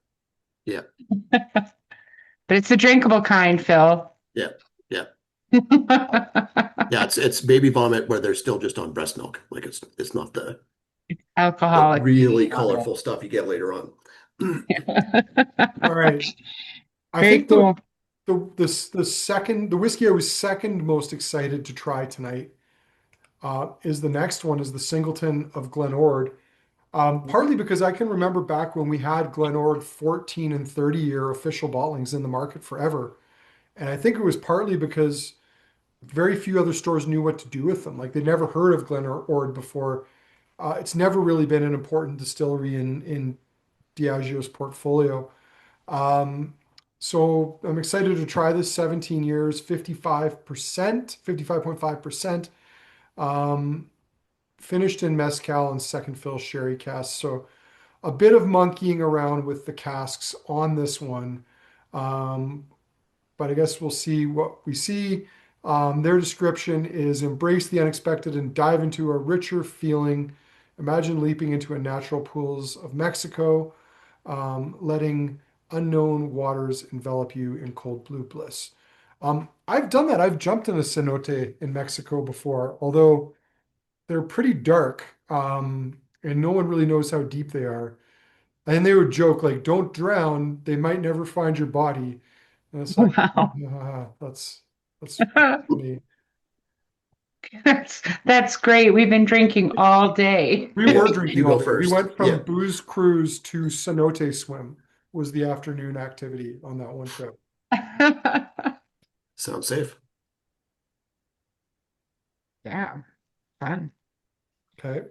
[SPEAKER 2] Yeah.
[SPEAKER 3] But it's the drinkable kind, Phil.
[SPEAKER 2] Yeah. Yeah. Yeah. It's baby vomit where they're still just on breast milk. Like it's not the
[SPEAKER 3] Alcoholic baby
[SPEAKER 2] really
[SPEAKER 3] vomit.
[SPEAKER 2] colorful stuff you get later on.
[SPEAKER 1] All right. I
[SPEAKER 3] Very
[SPEAKER 1] think the
[SPEAKER 3] cool.
[SPEAKER 1] the whiskey I was second most excited to try tonight is the next one is the Singleton of Glen Ord. Partly because I can remember back when we had Glen Ord 14 and 30-year official bottlings in the market forever. And I think it was partly because very few other stores knew what to do with them. Like they'd never heard of Glen Ord before. It's never really been an important distillery in Diageo's portfolio. Um, so I'm excited to try this 17 years, 55%, 55.5%, um, finished in mezcal and second fill sherry casks. So a bit of monkeying around with the casks on this one. Um, but I guess we'll see what we see. Their description is embrace the unexpected and dive into a richer feeling. Imagine leaping into a natural pools of Mexico, letting unknown waters envelop you in cold blue bliss. I've done that. I've jumped in a cenote in Mexico before, although they're pretty dark, and no one really knows how deep they are. And they would joke like, "Don't drown; they might never find your body." And it's like,
[SPEAKER 3] Wow.
[SPEAKER 1] that's funny.
[SPEAKER 3] That's great. We've been drinking all day.
[SPEAKER 1] We
[SPEAKER 2] Yeah,
[SPEAKER 1] were
[SPEAKER 2] you
[SPEAKER 1] drinking all
[SPEAKER 2] go
[SPEAKER 1] day. We
[SPEAKER 2] first.
[SPEAKER 1] went
[SPEAKER 2] Yeah,
[SPEAKER 1] from booze cruise to cenote swim was the afternoon activity on that one trip.
[SPEAKER 2] sounds safe.
[SPEAKER 3] Yeah, fun.
[SPEAKER 1] Okay.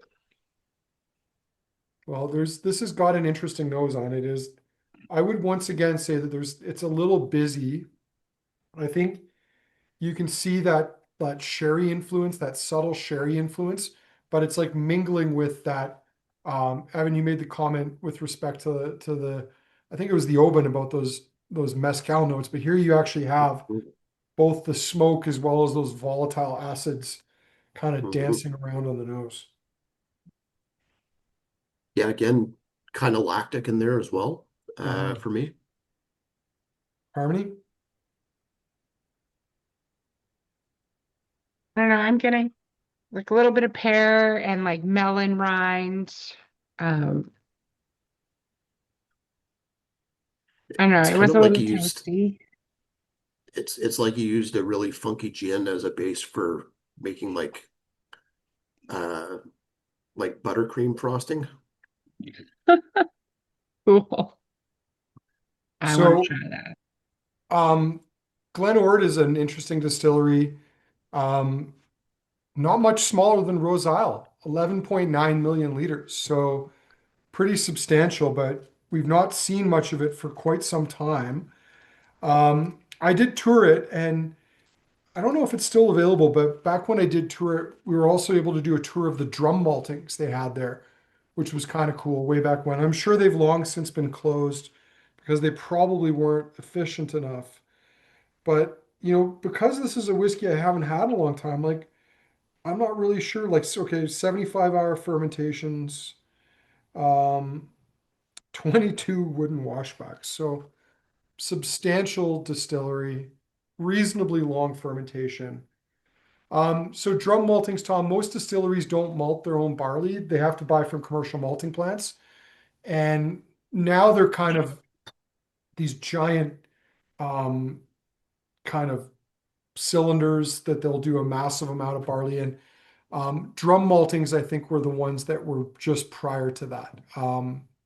[SPEAKER 1] Well, this has got an interesting nose on it. Is I would once again say that it's a little busy. I think you can see that sherry influence, that subtle sherry influence, but it's like mingling with that. Evan, you made the comment with respect to the, I think it was the Oban about those mezcal notes, but here you actually have both the smoke as well as those volatile acids kind of
[SPEAKER 2] Mhm.
[SPEAKER 1] dancing around on the nose.
[SPEAKER 2] Yeah, again, kind of lactic in there as well,
[SPEAKER 1] Mhm.
[SPEAKER 2] for me.
[SPEAKER 1] Harmony?
[SPEAKER 3] I don't know. I'm getting like a little bit of pear and like melon rind. Um, I don't know.
[SPEAKER 2] It's
[SPEAKER 3] It
[SPEAKER 2] kind
[SPEAKER 3] was
[SPEAKER 2] of
[SPEAKER 3] a
[SPEAKER 2] like
[SPEAKER 3] little
[SPEAKER 2] you used
[SPEAKER 3] toasty.
[SPEAKER 2] it's like you used a really funky gin as a base for making uh like buttercream frosting.
[SPEAKER 3] Cool. I want to
[SPEAKER 1] So,
[SPEAKER 3] try that.
[SPEAKER 1] um, Glen Ord is an interesting distillery. Um, Not much smaller than Roseisle, 11.9 million liters. So pretty substantial, but we've not seen much of it for quite some time. I did tour it, and I don't know if it's still available, but back when I did tour it, we were also able to do a tour of the drum maltings they had there, which was kind of cool way back when. I'm sure they've long since been closed because they probably weren't efficient enough. But, because this is a whiskey I haven't had in a long time, like I'm not really sure. Like, so, okay, 75-hour fermentations, um, 22 wooden washbacks. So substantial distillery, reasonably long fermentation. So drum maltings, Tom, most distilleries don't malt their own barley. They have to buy from commercial malting plants. And now they're kind of these giant um, kind of cylinders that they'll do a massive amount of barley in. Drum maltings, I think, were the ones that were just prior to that.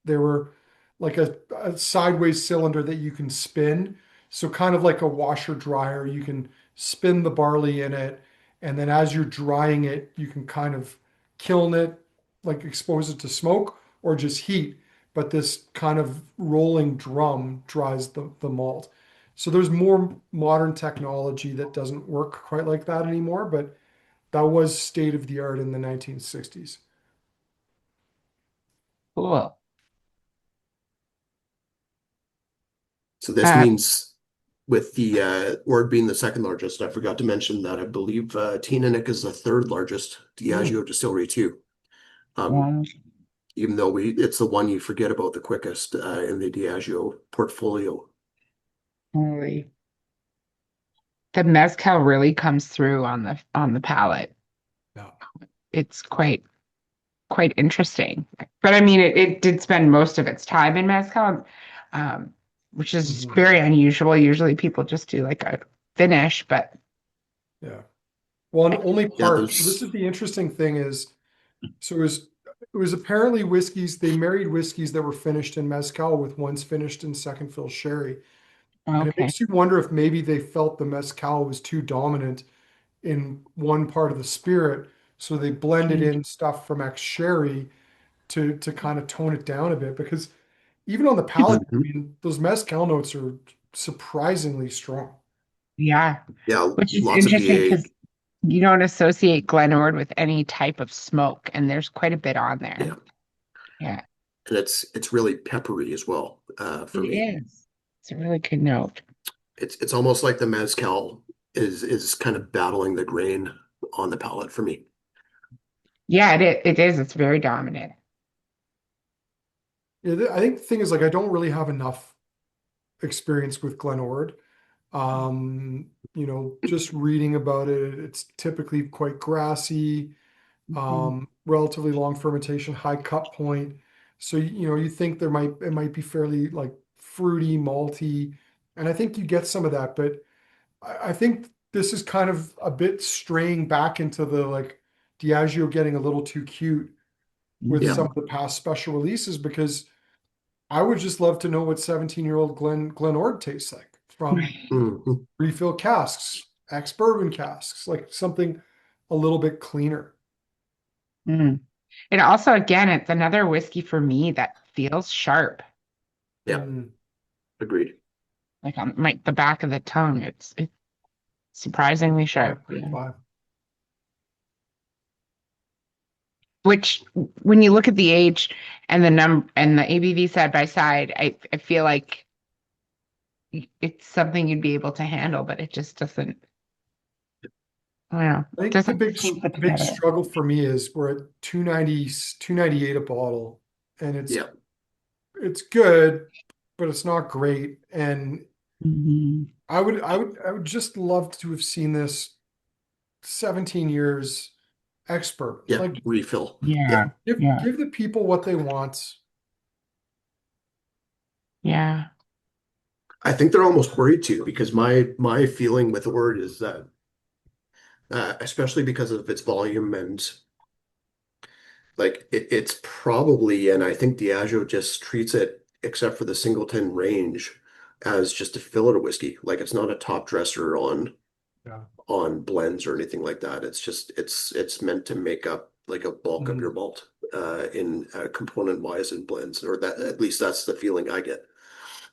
[SPEAKER 1] They were like a sideways cylinder that you can spin. So kind of like a washer dryer, you can spin the barley in it, and then as you're drying it, you can kind of kiln it, like expose it to smoke or just heat. But this kind of rolling drum dries the malt. So there's more modern technology that doesn't work quite like that anymore, but that was state of the art in the 1960s.
[SPEAKER 3] Cool.
[SPEAKER 2] So this
[SPEAKER 3] Uh,
[SPEAKER 2] means with the Ord being the second largest, I forgot to mention that I believe Teaninich is the third largest
[SPEAKER 1] Mm,
[SPEAKER 2] Diageo distillery too. Um,
[SPEAKER 3] um,
[SPEAKER 2] even though it's the one you forget about the quickest in the Diageo portfolio.
[SPEAKER 3] Holy. The mezcal really comes through on the palate.
[SPEAKER 1] yeah.
[SPEAKER 3] It's quite interesting. But I mean, it did spend most of its time in mezcal, um, which is
[SPEAKER 1] Mhm.
[SPEAKER 3] very unusual. Usually people just do like a finish, but
[SPEAKER 1] Yeah. Well, and only
[SPEAKER 2] Yeah,
[SPEAKER 1] part. So this
[SPEAKER 2] there's
[SPEAKER 1] is the interesting thing is, so it was apparently whiskeys, they married whiskeys that were finished in mezcal with ones finished in second fill sherry. And it
[SPEAKER 3] okay.
[SPEAKER 1] makes you wonder if maybe they felt the mezcal was too dominant in one part of the spirit. So they blended
[SPEAKER 3] Change.
[SPEAKER 1] in stuff from ex sherry to kind of tone it down a bit because even on the palate, I
[SPEAKER 2] Mhm.
[SPEAKER 1] mean, those mezcal notes are surprisingly strong.
[SPEAKER 3] Yeah,
[SPEAKER 2] Yeah,
[SPEAKER 3] which is
[SPEAKER 2] lots of
[SPEAKER 3] interesting
[SPEAKER 2] VA.
[SPEAKER 3] because you don't associate Glenord with any type of smoke, and there's quite a bit on there.
[SPEAKER 2] Yeah,
[SPEAKER 3] Yeah,
[SPEAKER 2] and it's really peppery as well
[SPEAKER 3] it
[SPEAKER 2] for me.
[SPEAKER 3] is. It's a really good note.
[SPEAKER 2] It's almost like the mezcal. is kind of battling the grain on the palate for me.
[SPEAKER 3] Yeah, it is. It's very dominant.
[SPEAKER 1] Yeah, I think the thing is like I don't really have enough experience with Glen Ord. Just reading about it, it's typically quite grassy,
[SPEAKER 3] Mhm.
[SPEAKER 1] relatively long fermentation, high cut point. So you think it might be fairly like fruity, malty, and I think you get some of that, but I think this is kind of a bit straying back into the like Diageo getting a little too cute with
[SPEAKER 2] Yeah.
[SPEAKER 1] some
[SPEAKER 3] Mhm.
[SPEAKER 1] of the past special releases because I would just love to know what 17-year-old Glen Ord tastes like from
[SPEAKER 2] Mhm.
[SPEAKER 1] refill casks, ex bourbon casks, like something a little bit cleaner.
[SPEAKER 3] Mm. It also, again, it's another whiskey for me that feels sharp,
[SPEAKER 2] Yeah.
[SPEAKER 1] Mm,
[SPEAKER 2] Agreed.
[SPEAKER 3] like on the back of the tongue. It's surprisingly sharp. Yeah.
[SPEAKER 1] 5.5.
[SPEAKER 3] Which, when you look at the age and the and the ABV side by side, I feel like it's something you'd be able to handle, but it just doesn't. I don't know.
[SPEAKER 1] I think
[SPEAKER 3] Doesn't seem put
[SPEAKER 1] the big
[SPEAKER 3] together.
[SPEAKER 1] struggle for me is we're at 290, 298 a bottle, and
[SPEAKER 2] Yeah.
[SPEAKER 1] it's good, but it's not great. And
[SPEAKER 3] Mhm.
[SPEAKER 1] I would just love to have seen this 17 years expert.
[SPEAKER 2] Yeah.
[SPEAKER 1] Like
[SPEAKER 2] Refill. Yeah.
[SPEAKER 3] Yeah, yeah,
[SPEAKER 1] give the people what they want.
[SPEAKER 3] yeah.
[SPEAKER 2] I think they're almost worried too, because my feeling with Ord is that especially because of its volume and like it's probably, and I think Diageo just treats it, except for the Singleton range, as just a filler whiskey. Like it's not a top dresser
[SPEAKER 1] Yeah.
[SPEAKER 2] on blends or anything like that. It's just it's meant to make up like a bulk of
[SPEAKER 1] Mhm.
[SPEAKER 2] your malt in component wise in blends, or that at least that's the feeling I get.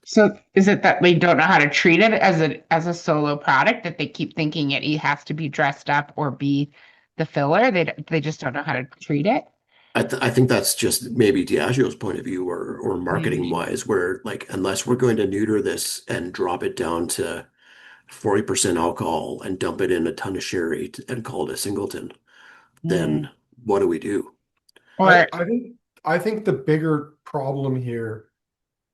[SPEAKER 3] So is it that they don't know how to treat it as a solo product, that they keep thinking it has to be dressed up or be the filler? They just don't know how to treat it.
[SPEAKER 2] I think that's just maybe Diageo's point of view or marketing
[SPEAKER 3] Maybe.
[SPEAKER 2] wise, where like unless we're going to neuter this and drop it down to 40% alcohol and dump it in a ton of sherry and call it a Singleton, then
[SPEAKER 3] Mm.
[SPEAKER 2] what do we do?
[SPEAKER 3] Or
[SPEAKER 1] I think the bigger problem here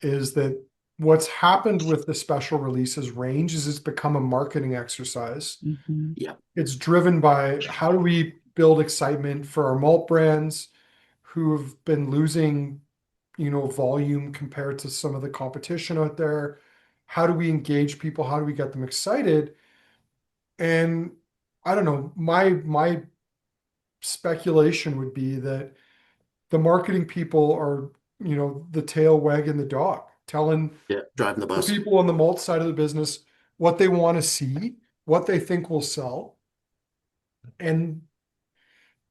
[SPEAKER 1] is that what's happened with the special releases range is it's become a marketing exercise.
[SPEAKER 3] Mhm.
[SPEAKER 2] Yeah,
[SPEAKER 1] It's driven by how do we build excitement for our malt brands who have been losing, volume compared to some of the competition out there. How do we engage people? How do we get them excited? And I don't know, my speculation would be that the marketing people are, the tail wagging the dog, telling
[SPEAKER 2] yeah, driving the
[SPEAKER 1] the
[SPEAKER 2] bus.
[SPEAKER 1] people on the malt side of the business what they want to see, what they think will sell. And,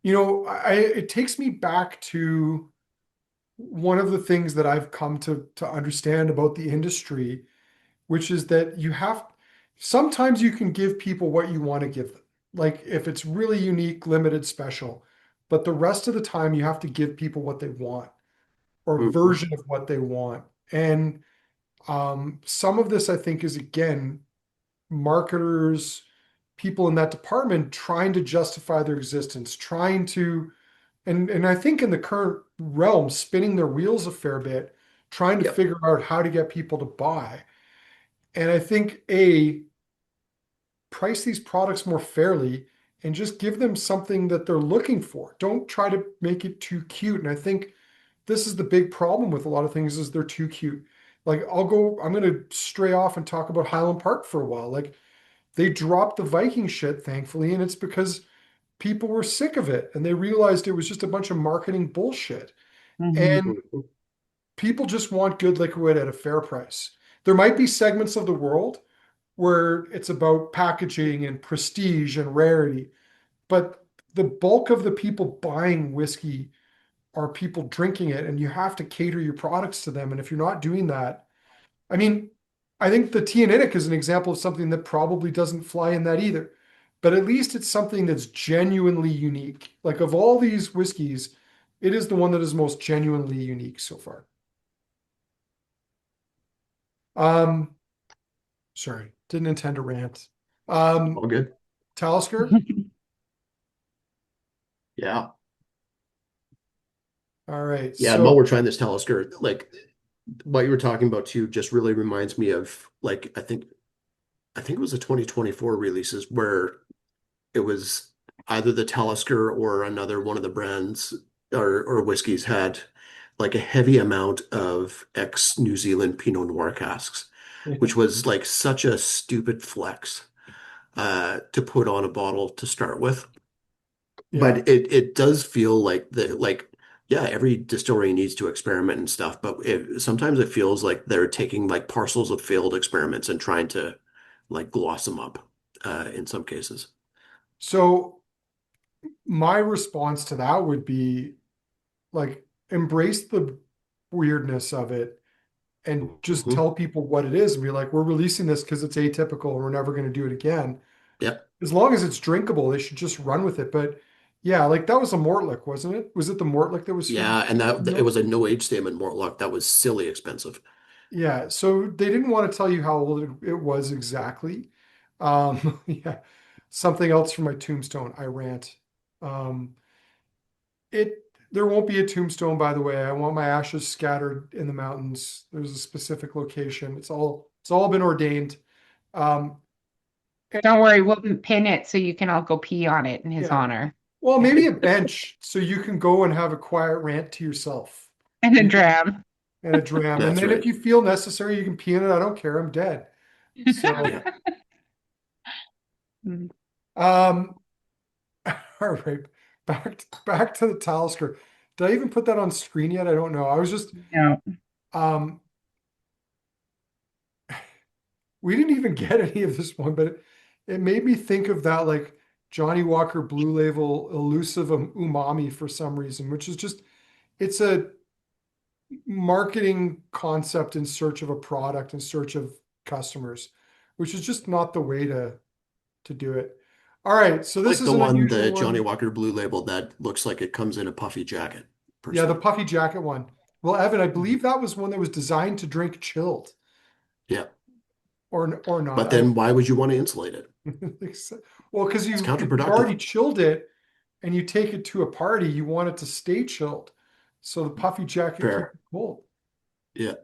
[SPEAKER 1] it takes me back to one of the things that I've come to understand about the industry, which is that sometimes you can give people what you want to give them. Like if it's really unique, limited, special, but the rest of the time you have to give people what they want or a
[SPEAKER 2] Mhm.
[SPEAKER 1] version of what they want. And some of this, I think, is again, marketers, people in that department trying to justify their existence, trying to, and I think in the current realm, spinning their wheels a fair bit, trying to
[SPEAKER 2] Yep,
[SPEAKER 1] figure out how to get people to buy. And I think price these products more fairly and just give them something that they're looking for. Don't try to make it too cute. And I think this is the big problem with a lot of things is they're too cute. Like I'm gonna stray off and talk about Highland Park for a while. Like they dropped the Viking shit, thankfully, and it's because people were sick of it and they realized it was just a bunch of marketing bullshit.
[SPEAKER 3] Mhm.
[SPEAKER 1] And
[SPEAKER 2] Mhm.
[SPEAKER 1] people just want good liquid at a fair price. There might be segments of the world where it's about packaging and prestige and rarity, but the bulk of the people buying whiskey are people drinking it, and you have to cater your products to them. And if you're not doing that, I mean, I think the Teaninich is an example of something that probably doesn't fly in that either. But at least it's something that's genuinely unique. Like of all these whiskeys, it is the one that is most genuinely unique so far. Um, Sorry, didn't intend to rant.
[SPEAKER 2] All
[SPEAKER 1] Um,
[SPEAKER 2] good.
[SPEAKER 1] Talisker.
[SPEAKER 2] Yeah.
[SPEAKER 1] All right.
[SPEAKER 2] Yeah, and while
[SPEAKER 1] So
[SPEAKER 2] we're trying this Talisker, like what you were talking about too, just really reminds me of like I think it was the 2024 releases where it was either the Talisker or another one of the brands or whiskeys had like a heavy amount of ex-New Zealand Pinot Noir casks, which was like such a stupid flex to put on a bottle to start with.
[SPEAKER 1] yeah.
[SPEAKER 2] But it does feel like yeah, every distillery needs to experiment and stuff, but sometimes it feels like they're taking like parcels of failed experiments and trying to like gloss them up in some cases.
[SPEAKER 1] So my response to that would be like embrace the weirdness of it and just
[SPEAKER 2] Hmm.
[SPEAKER 1] tell people what it is and be like, we're releasing this because it's atypical and we're never going to do it again.
[SPEAKER 2] Yep.
[SPEAKER 1] As long as it's drinkable, they should just run with it. But yeah, like that was a Mortlick, wasn't it? Was it the Mortlick that was for
[SPEAKER 2] Yeah, and that it
[SPEAKER 1] no?
[SPEAKER 2] was a no age statement Mortlock that was silly expensive.
[SPEAKER 1] Yeah, so they didn't want to tell you how old it was exactly. Yeah, something else for my tombstone. I rant. Um, it there won't be a tombstone, by the way. I want my ashes scattered in the mountains. There's a specific location. It's all been ordained. Um, and
[SPEAKER 3] Don't worry, we'll pin it so you can all go pee on it in his
[SPEAKER 1] yeah,
[SPEAKER 3] honor.
[SPEAKER 1] well, maybe a bench so you can go and have a quiet rant to yourself.
[SPEAKER 3] And a
[SPEAKER 1] You know,
[SPEAKER 3] dram.
[SPEAKER 1] and a dram. And
[SPEAKER 2] That's
[SPEAKER 1] then if
[SPEAKER 2] right.
[SPEAKER 1] you feel necessary, you can pee in it. I don't care. I'm dead. So,
[SPEAKER 2] Yeah.
[SPEAKER 1] um, all right, back to the Talisker. Did I even put that on screen yet? I don't know. I was just
[SPEAKER 3] No.
[SPEAKER 1] um we didn't even get any of this one, but it made me think of that like Johnny Walker Blue Label elusive umami for some reason, which is just it's a marketing concept in search of a product, in search of customers, which is just not the way to do it. All right, so
[SPEAKER 2] I
[SPEAKER 1] this
[SPEAKER 2] like
[SPEAKER 1] is
[SPEAKER 2] the
[SPEAKER 1] an
[SPEAKER 2] one,
[SPEAKER 1] unusual
[SPEAKER 2] the Johnny
[SPEAKER 1] one.
[SPEAKER 2] Walker Blue Label that looks like it comes in a puffy jacket,
[SPEAKER 1] Yeah, the
[SPEAKER 2] personally.
[SPEAKER 1] puffy jacket one. Well, Evan, I
[SPEAKER 2] Mhm.
[SPEAKER 1] believe that was one that was designed to drink chilled
[SPEAKER 2] Yeah.
[SPEAKER 1] or not.
[SPEAKER 2] But
[SPEAKER 1] I
[SPEAKER 2] then why would you want to insulate it?
[SPEAKER 1] well, because
[SPEAKER 2] It's
[SPEAKER 1] you if you've
[SPEAKER 2] counterproductive.
[SPEAKER 1] already chilled it and you take it to a party, you want it to stay chilled. So the puffy jacket keeps
[SPEAKER 2] Fair.
[SPEAKER 1] it cold.
[SPEAKER 2] Yeah.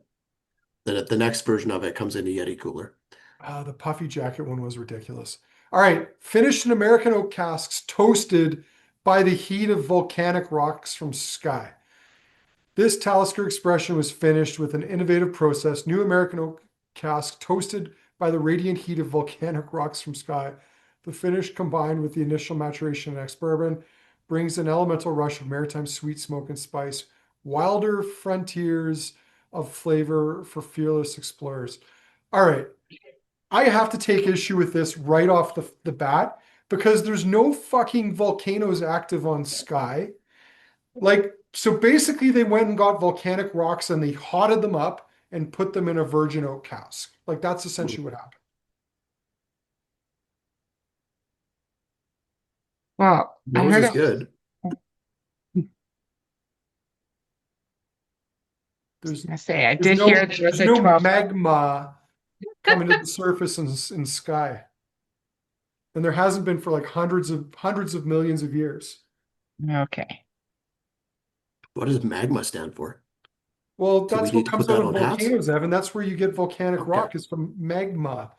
[SPEAKER 2] Then the next version of it comes in a Yeti cooler.
[SPEAKER 1] The puffy jacket one was ridiculous. All right, finished in American oak casks, toasted by the heat of volcanic rocks from Skye. This Talisker expression was finished with an innovative process, new American oak cask toasted by the radiant heat of volcanic rocks from Skye. The finish combined with the initial maturation and ex-bourbon brings an elemental rush of maritime sweet smoke and spice, wilder frontiers of flavor for fearless explorers. All right, I have to take issue with this right off the bat because there's no fucking volcanoes active on Skye. Like, so basically, they went and got volcanic rocks and they hotted them up and put them in a virgin oak cask. Like, that's essentially what happened.
[SPEAKER 3] Well, I
[SPEAKER 2] Nose
[SPEAKER 3] heard
[SPEAKER 2] is
[SPEAKER 3] it.
[SPEAKER 2] good.
[SPEAKER 1] There's
[SPEAKER 3] I say I
[SPEAKER 1] there's
[SPEAKER 3] did hear
[SPEAKER 1] no
[SPEAKER 3] there was
[SPEAKER 1] there's
[SPEAKER 3] a
[SPEAKER 1] no
[SPEAKER 3] 12.
[SPEAKER 1] magma coming to the surface in Skye, and there hasn't been for like hundreds of millions of years.
[SPEAKER 3] Okay.
[SPEAKER 2] What does magma stand for?
[SPEAKER 1] Well,
[SPEAKER 2] Do we
[SPEAKER 1] that's what
[SPEAKER 2] need to
[SPEAKER 1] comes
[SPEAKER 2] put
[SPEAKER 1] out
[SPEAKER 2] that
[SPEAKER 1] of
[SPEAKER 2] on hats?
[SPEAKER 1] volcanoes, Evan. That's where you get volcanic
[SPEAKER 2] Okay.
[SPEAKER 1] rock is from magma.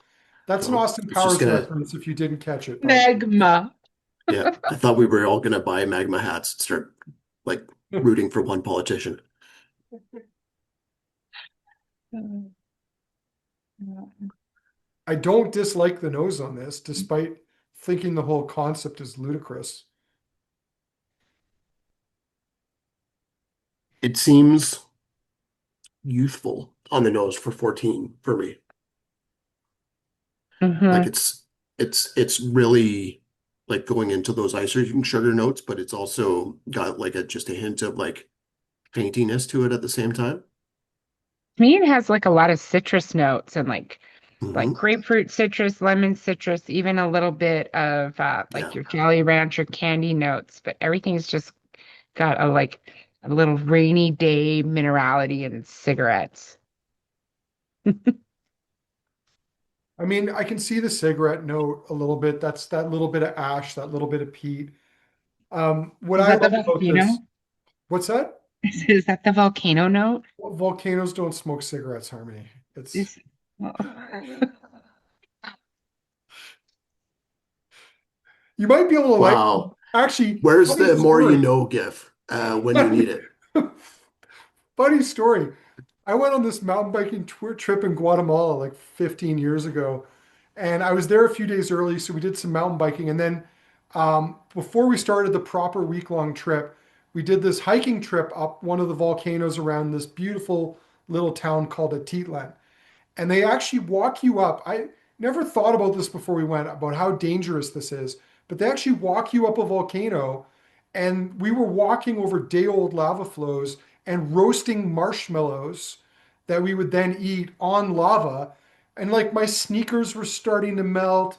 [SPEAKER 1] That's an
[SPEAKER 2] Well,
[SPEAKER 1] Austin
[SPEAKER 2] it's just
[SPEAKER 1] Powers
[SPEAKER 2] gonna,
[SPEAKER 1] reference if you didn't catch it, by
[SPEAKER 3] Magma.
[SPEAKER 2] yeah. I thought we were all gonna buy magma hats and start like
[SPEAKER 1] the
[SPEAKER 2] rooting for one politician.
[SPEAKER 1] I don't dislike the nose on this, despite thinking the whole concept is ludicrous.
[SPEAKER 2] It seems youthful on the nose for 14 for me. Like
[SPEAKER 3] Hmm.
[SPEAKER 2] it's really like going into those icing sugar notes, but it's also got like a just a hint of like paintiness to it at the same time.
[SPEAKER 3] To me, it has like a lot of citrus notes and like
[SPEAKER 2] Hmm.
[SPEAKER 3] grapefruit citrus, lemon citrus, even a little bit of like
[SPEAKER 2] Yeah.
[SPEAKER 3] your Jolly Rancher candy notes, but everything's just got a little rainy day minerality and cigarettes.
[SPEAKER 1] I mean, I can see the cigarette note a little bit. That's that little bit of ash, that little bit of peat. What
[SPEAKER 3] Is
[SPEAKER 1] I
[SPEAKER 3] that the
[SPEAKER 1] love about this,
[SPEAKER 3] volcano?
[SPEAKER 1] what's that?
[SPEAKER 3] Is that the volcano note?
[SPEAKER 1] Well, volcanoes don't smoke cigarettes, Harmony. It's
[SPEAKER 3] Is well,
[SPEAKER 1] you might be able to like
[SPEAKER 2] Wow.
[SPEAKER 1] actually
[SPEAKER 2] Where's
[SPEAKER 1] funny
[SPEAKER 2] the more you
[SPEAKER 1] story.
[SPEAKER 2] know gif when you need
[SPEAKER 1] Funny,
[SPEAKER 2] it?
[SPEAKER 1] funny story. I went on this mountain biking tour trip in Guatemala like 15 years ago, and I was there a few days early, so we did some mountain biking. And then before we started the proper week-long trip, we did this hiking trip up one of the volcanoes around this beautiful little town called Atitlan. And they actually walk you up. I never thought about this before we went about how dangerous this is, but they actually walk you up a volcano. And we were walking over day old lava flows and roasting marshmallows that we would then eat on lava. And like my sneakers were starting to melt.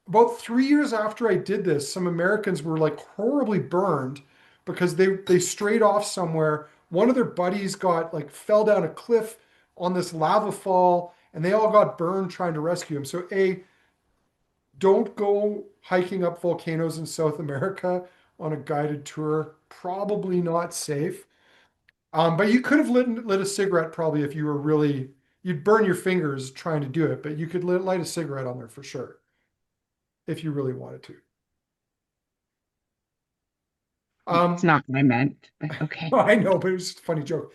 [SPEAKER 1] About 3 years after I did this, some Americans were like horribly burned because they strayed off somewhere. One of their buddies got like fell down a cliff on this lava fall, and they all got burned trying to rescue him. So don't go hiking up volcanoes in South America on a guided tour. Probably not safe. But you could have lit a cigarette probably if you were really, you'd burn your fingers trying to do it, but you could light a cigarette on there for sure if you really wanted to.
[SPEAKER 3] it's
[SPEAKER 1] Um,
[SPEAKER 3] not what I meant, but okay.
[SPEAKER 1] I know, but it was just a funny joke.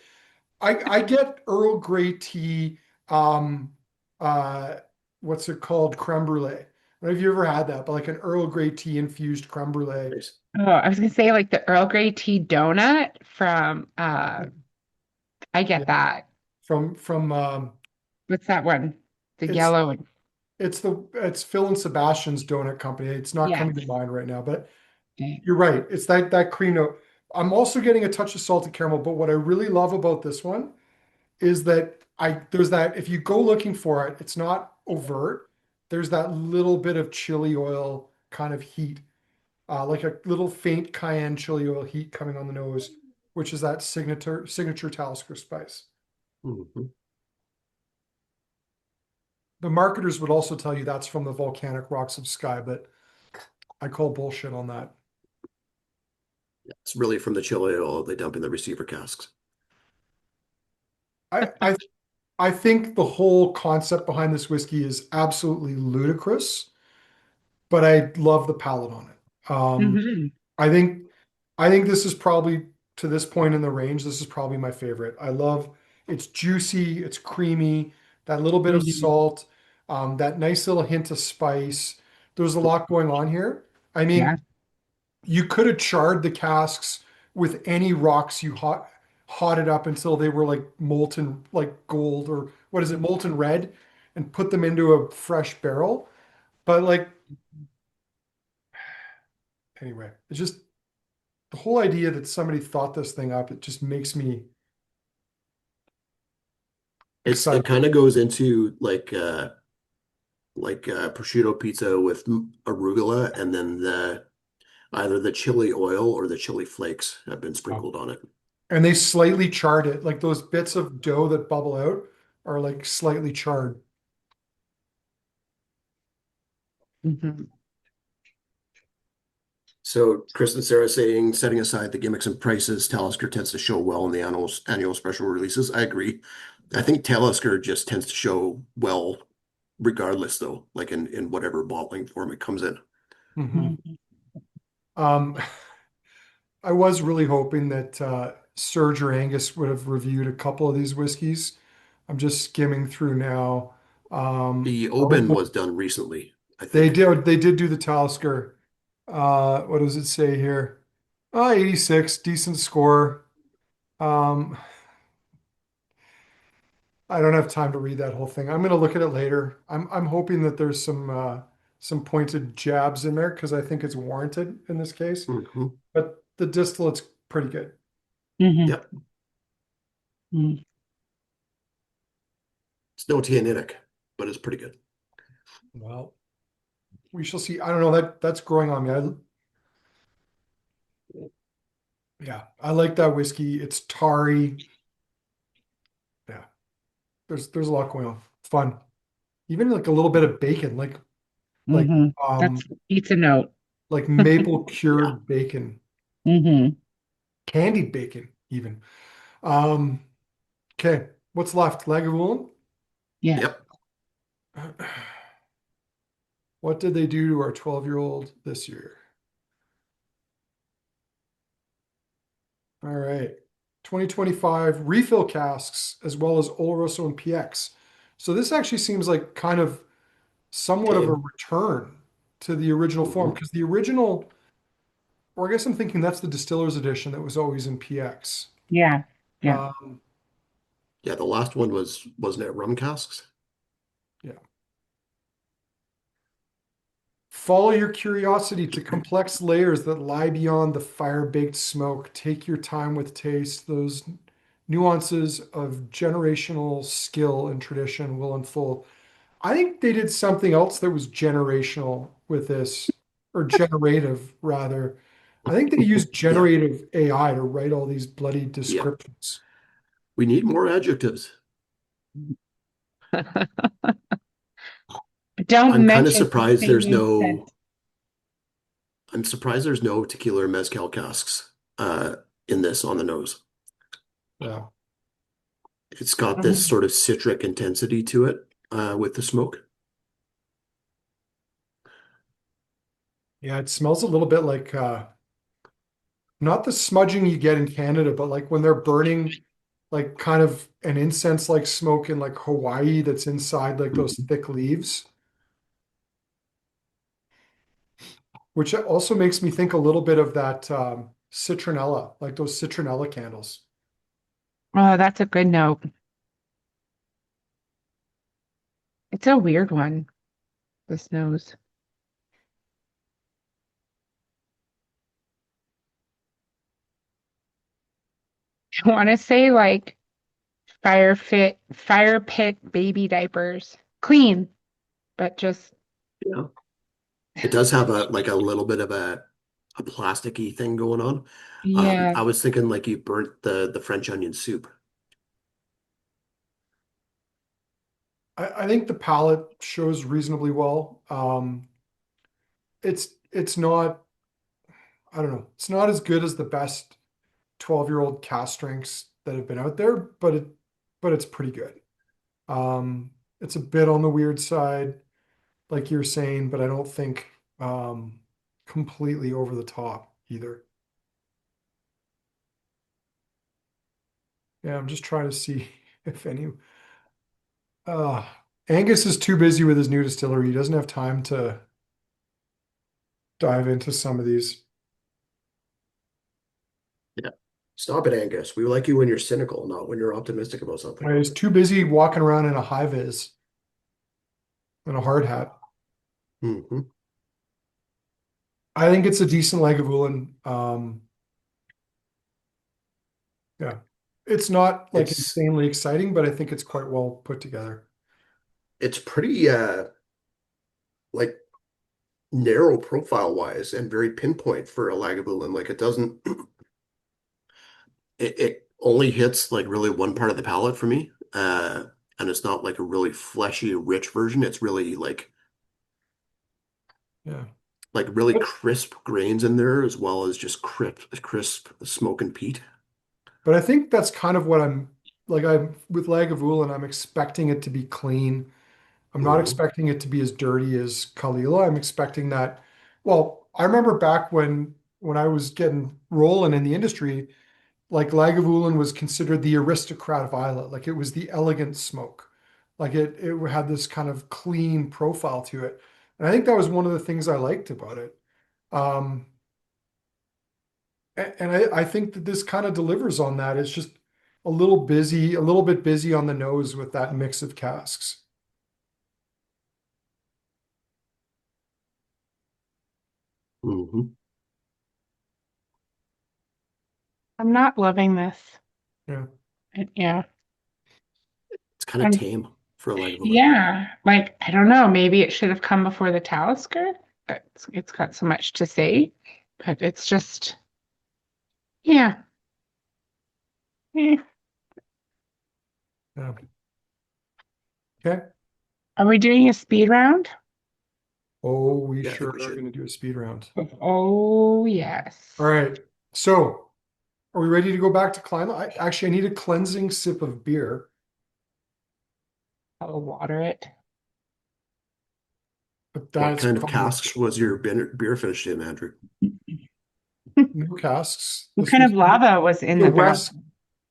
[SPEAKER 1] I get Earl Grey tea, um, uh, what's it called? Creme brulee. I don't know if you ever had that, but like an Earl Grey tea infused creme brulee.
[SPEAKER 2] Nice.
[SPEAKER 3] Oh, I was gonna say like the Earl Grey tea donut from I
[SPEAKER 1] Yeah,
[SPEAKER 3] get that.
[SPEAKER 1] from
[SPEAKER 3] What's that one? The
[SPEAKER 1] it's
[SPEAKER 3] yellow and
[SPEAKER 1] it's Phil and Sebastian's donut company. It's not coming to
[SPEAKER 3] yes.
[SPEAKER 1] mind right now, but
[SPEAKER 3] Okay.
[SPEAKER 1] you're right. It's that cream note. I'm also getting a touch of salted caramel, but what I really love about this one is that I there's that if you go looking for it, it's not overt. There's that little bit of chili oil kind of heat, like a little faint cayenne chili oil heat coming on the nose, which is that signature Talisker spice.
[SPEAKER 2] Mhm.
[SPEAKER 1] The marketers would also tell you that's from the volcanic rocks of Skye, but I call bullshit on that.
[SPEAKER 2] It's really from the chili oil they dump in the receiver casks.
[SPEAKER 1] I I I think the whole concept behind this whiskey is absolutely ludicrous, but I love the palate on it.
[SPEAKER 3] Hmm.
[SPEAKER 1] I think I think this is probably to this point in the range, this is probably my favorite. I love it's juicy, it's creamy, that little bit of
[SPEAKER 3] Hmm.
[SPEAKER 1] salt, that nice little hint of spice. There's a lot going on here. I
[SPEAKER 3] Yeah.
[SPEAKER 1] mean, you could have charred the casks with any rocks you hotted up until they were like molten like gold or what is it, molten red, and put them into a fresh barrel. But like anyway, it's just the whole idea that somebody thought this thing up, it just makes me
[SPEAKER 2] It
[SPEAKER 1] excited.
[SPEAKER 2] kind of goes into like prosciutto pizza with arugula, and then the either the chili oil or the chili flakes have been
[SPEAKER 1] Wow.
[SPEAKER 2] sprinkled on it.
[SPEAKER 1] And they slightly charred it. Like those bits of dough that bubble out are like slightly charred.
[SPEAKER 3] Hmm.
[SPEAKER 2] So Chris and Sarah saying, setting aside the gimmicks and prices, Talisker tends to show well in the annual special releases. I agree. I think Talisker just tends to show well regardless, though, like in whatever bottling form it comes in.
[SPEAKER 1] Mhm. Um, I was really hoping that Serge or Angus would have reviewed a couple of these whiskeys. I'm just skimming through now.
[SPEAKER 2] The
[SPEAKER 1] I was
[SPEAKER 2] Oban was done recently, I
[SPEAKER 1] They
[SPEAKER 2] think.
[SPEAKER 1] did do the Talisker. What does it say here? 86, decent score. Um, I don't have time to read that whole thing. I'm going to look at it later. I'm hoping that there's some pointed jabs in there because I think it's warranted in this case.
[SPEAKER 2] Hmm.
[SPEAKER 1] But the distillate's pretty good.
[SPEAKER 3] Hmm.
[SPEAKER 2] Yep. It's no Teaninich, but it's pretty good.
[SPEAKER 1] Well, we shall see. I don't know that's growing on me. Yeah, I like that whiskey. It's tarry. Yeah, there's a lot going on. Fun. even like a little bit of bacon, like
[SPEAKER 3] Hmm. That's
[SPEAKER 1] um
[SPEAKER 3] eats a note.
[SPEAKER 1] like maple
[SPEAKER 2] Yeah.
[SPEAKER 1] cured bacon,
[SPEAKER 3] Hmm.
[SPEAKER 1] candied bacon even. Um, okay, what's left? Lagavulin?
[SPEAKER 3] Yeah.
[SPEAKER 2] Yep.
[SPEAKER 1] What did they do to our 12-year-old this year? All right. 2025 refill casks as well as Oloroso and PX. So this actually seems like kind of somewhat of a
[SPEAKER 2] Tame.
[SPEAKER 1] return to the original form
[SPEAKER 2] Hmm.
[SPEAKER 1] because the original, or I guess I'm thinking that's the distiller's edition that was always in PX.
[SPEAKER 3] Yeah. Yeah.
[SPEAKER 1] Um,
[SPEAKER 2] Yeah, the last one wasn't it rum casks?
[SPEAKER 1] yeah. Follow your curiosity to complex layers that lie beyond the fire-baked smoke. Take your time with taste. Those nuances of generational skill and tradition will unfold. I think they did something else that was generational with this, or generative rather. I think they used
[SPEAKER 2] Yeah.
[SPEAKER 1] generative AI to write all these bloody
[SPEAKER 2] Yeah.
[SPEAKER 1] descriptions.
[SPEAKER 2] We need more adjectives.
[SPEAKER 3] Don't
[SPEAKER 2] I'm kind of
[SPEAKER 3] mention
[SPEAKER 2] surprised
[SPEAKER 3] something
[SPEAKER 2] there's
[SPEAKER 3] you
[SPEAKER 2] no
[SPEAKER 3] said.
[SPEAKER 2] I'm surprised there's no tequila or mezcal casks in this on the nose.
[SPEAKER 1] Yeah.
[SPEAKER 2] It's got this
[SPEAKER 3] Mhm.
[SPEAKER 2] sort of citric intensity to it with the smoke.
[SPEAKER 1] Yeah, it smells a little bit like not the smudging you get in Canada, but like when they're burning like kind of an incense like smoke in like Hawaii that's inside like those
[SPEAKER 2] Mhm.
[SPEAKER 1] thick leaves, which also makes me think a little bit of that citronella, like those citronella candles.
[SPEAKER 3] Oh, that's a good note. It's a weird one, this nose. I want to say like fire pit baby diapers. Clean, but just,
[SPEAKER 2] Yeah. It does have a like a little bit of a plasticky thing going on.
[SPEAKER 3] yeah.
[SPEAKER 2] I was thinking like you burnt the French onion soup.
[SPEAKER 1] I think the palette shows reasonably well. It's not, I don't know, it's not as good as the best 12-year-old cast drinks that have been out there, but it's pretty good. It's a bit on the weird side, like you're saying, but I don't think completely over the top either. Yeah, I'm just trying to see if any. Uh, Angus is too busy with his new distillery. He doesn't have time to dive into some of these.
[SPEAKER 2] Yeah. Stop it, Angus. We like you when you're cynical, not when you're optimistic about something.
[SPEAKER 1] He's too busy walking around in a high vis and a hard hat.
[SPEAKER 2] Hmm.
[SPEAKER 1] I think it's a decent Lagavulin. Yeah, it's not like
[SPEAKER 2] It's
[SPEAKER 1] insanely exciting, but I think it's quite well put together.
[SPEAKER 2] it's pretty like narrow profile wise and very pinpoint for a Lagavulin. Like it doesn't it only hits like really one part of the palate for me. And it's not like a really fleshy, rich version. It's really
[SPEAKER 1] Yeah.
[SPEAKER 2] like really crisp grains in there as well as just crisp smoke and peat.
[SPEAKER 1] But I think that's kind of what I'm like. I'm with Lagavulin, I'm expecting it to be clean. I'm not
[SPEAKER 2] Hmm.
[SPEAKER 1] expecting it to be as dirty as Kalila. I'm expecting that. Well, I remember back when I was getting rolling in the industry, like Lagavulin was considered the aristocrat of Islay. Like it was the elegant smoke. Like it had this kind of clean profile to it. And I think that was one of the things I liked about it. Um, and I think that this kind of delivers on that. It's just a little busy, a little bit busy on the nose with that mix of casks.
[SPEAKER 2] Hmm.
[SPEAKER 3] I'm not loving this.
[SPEAKER 1] Yeah.
[SPEAKER 3] Yeah.
[SPEAKER 2] It's kind of
[SPEAKER 3] And
[SPEAKER 2] tame for a Lagavulin.
[SPEAKER 3] yeah, like I don't know, maybe it should have come before the Talisker. It's got so much to say, but it's just yeah. Eh.
[SPEAKER 1] Yeah. Okay.
[SPEAKER 3] Are we doing a speed round?
[SPEAKER 1] Oh, we
[SPEAKER 2] Yeah, I think
[SPEAKER 1] sure
[SPEAKER 2] we
[SPEAKER 1] are
[SPEAKER 2] should.
[SPEAKER 1] going to do a speed round.
[SPEAKER 3] Oh,
[SPEAKER 1] All
[SPEAKER 3] yes.
[SPEAKER 1] right. So, are we ready to go back to climate? Actually, I need a cleansing sip of beer.
[SPEAKER 3] I'll water it.
[SPEAKER 1] But
[SPEAKER 2] What
[SPEAKER 1] that's
[SPEAKER 2] kind of
[SPEAKER 1] probably
[SPEAKER 2] casks was your beer finished in, Andrew?
[SPEAKER 1] no casks.
[SPEAKER 3] What
[SPEAKER 1] This
[SPEAKER 3] kind of
[SPEAKER 1] was
[SPEAKER 3] lava was in
[SPEAKER 1] the
[SPEAKER 3] the barrel?
[SPEAKER 1] West,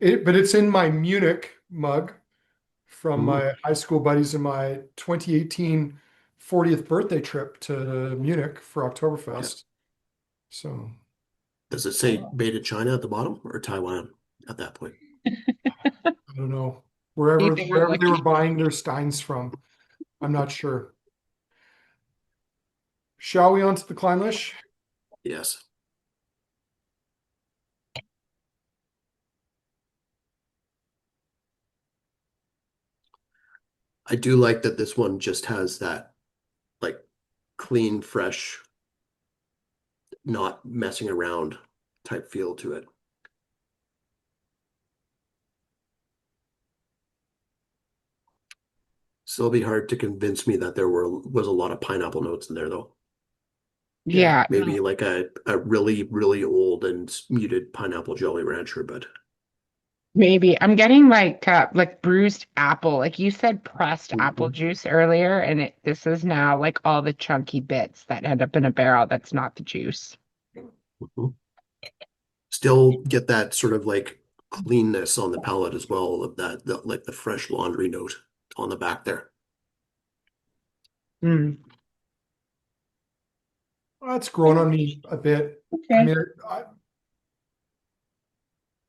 [SPEAKER 1] but it's in my Munich mug from
[SPEAKER 2] Mm,
[SPEAKER 1] my high school buddies in my 2018 40th birthday trip to Munich for
[SPEAKER 2] yeah.
[SPEAKER 1] Oktoberfest. So
[SPEAKER 2] Does it say made in China at the bottom or Taiwan at that point?
[SPEAKER 1] I don't know. Wherever
[SPEAKER 3] They were
[SPEAKER 1] wherever they were
[SPEAKER 3] lucky.
[SPEAKER 1] buying their steins from, I'm not sure. Shall we on to the Clynelish?
[SPEAKER 2] Yes. I do like that this one just has that like clean, fresh, not messing around type feel to it. Still be hard to convince me that was a lot of pineapple notes in there though. Yeah,
[SPEAKER 3] Yeah,
[SPEAKER 2] maybe like a really, really old and muted pineapple Jolly Rancher, but
[SPEAKER 3] maybe. I'm getting like bruised apple. Like you said pressed apple
[SPEAKER 2] mhm,
[SPEAKER 3] juice earlier, and this is now like all the chunky bits that end up in a barrel that's not the juice.
[SPEAKER 2] mhm. Still get that sort of like cleanness on the palate as well of like the fresh laundry note on the back there.
[SPEAKER 3] Mm.
[SPEAKER 1] Well, it's grown on me a bit. I
[SPEAKER 3] Okay.
[SPEAKER 1] mean,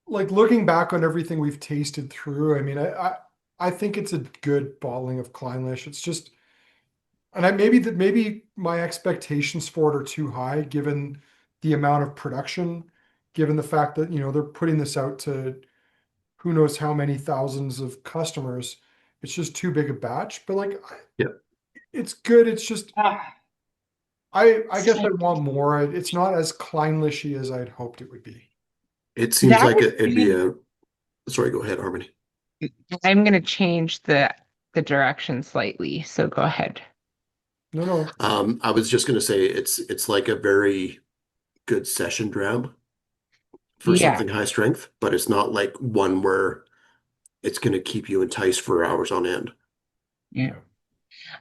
[SPEAKER 1] like looking back on everything we've tasted through, I mean, I think it's a good bottling of Clynelish. It's just, and maybe my expectations for it are too high given the amount of production, given the fact that, they're putting this out to who knows how many thousands of customers. It's just too big a batch. But like,
[SPEAKER 2] Yeah.
[SPEAKER 1] it's good. It's just,
[SPEAKER 3] Ah,
[SPEAKER 1] I guess I
[SPEAKER 3] so
[SPEAKER 1] want more. It's not as Clynelishy as I'd hoped it would be.
[SPEAKER 2] It seems
[SPEAKER 3] that
[SPEAKER 2] like
[SPEAKER 3] would
[SPEAKER 2] it'd be
[SPEAKER 3] be.
[SPEAKER 2] a, sorry, go ahead, Harmony.
[SPEAKER 3] I'm gonna change the direction slightly. So go ahead.
[SPEAKER 1] No, no.
[SPEAKER 2] I was just gonna say it's like a very good session dram for
[SPEAKER 3] Yeah.
[SPEAKER 2] something high strength, but it's not like one where it's gonna keep you enticed for hours on end.
[SPEAKER 3] Yeah.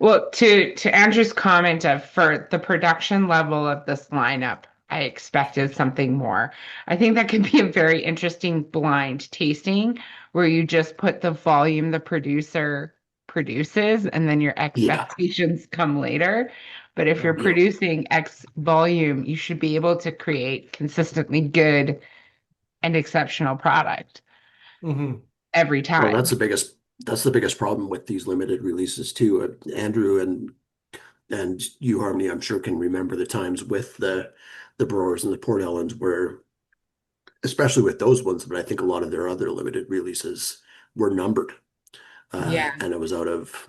[SPEAKER 3] Well, to Andrew's comment of for the production level of this lineup, I expected something more. I think that could be a very interesting blind tasting where you just put the volume the producer produces and then your
[SPEAKER 2] Yeah.
[SPEAKER 3] expectations come later. But if you're
[SPEAKER 1] Yeah.
[SPEAKER 2] Yep.
[SPEAKER 3] producing X volume, you should be able to create consistently good and exceptional product
[SPEAKER 1] Hmm.
[SPEAKER 3] every
[SPEAKER 2] Well,
[SPEAKER 3] time.
[SPEAKER 2] that's the biggest problem with these limited releases too. Andrew and you, Harmony, I'm sure can remember the times with the Brewers and the Port Ellens where, especially with those ones, but I think a lot of their other limited releases were numbered,
[SPEAKER 3] Yeah.
[SPEAKER 2] and it was out of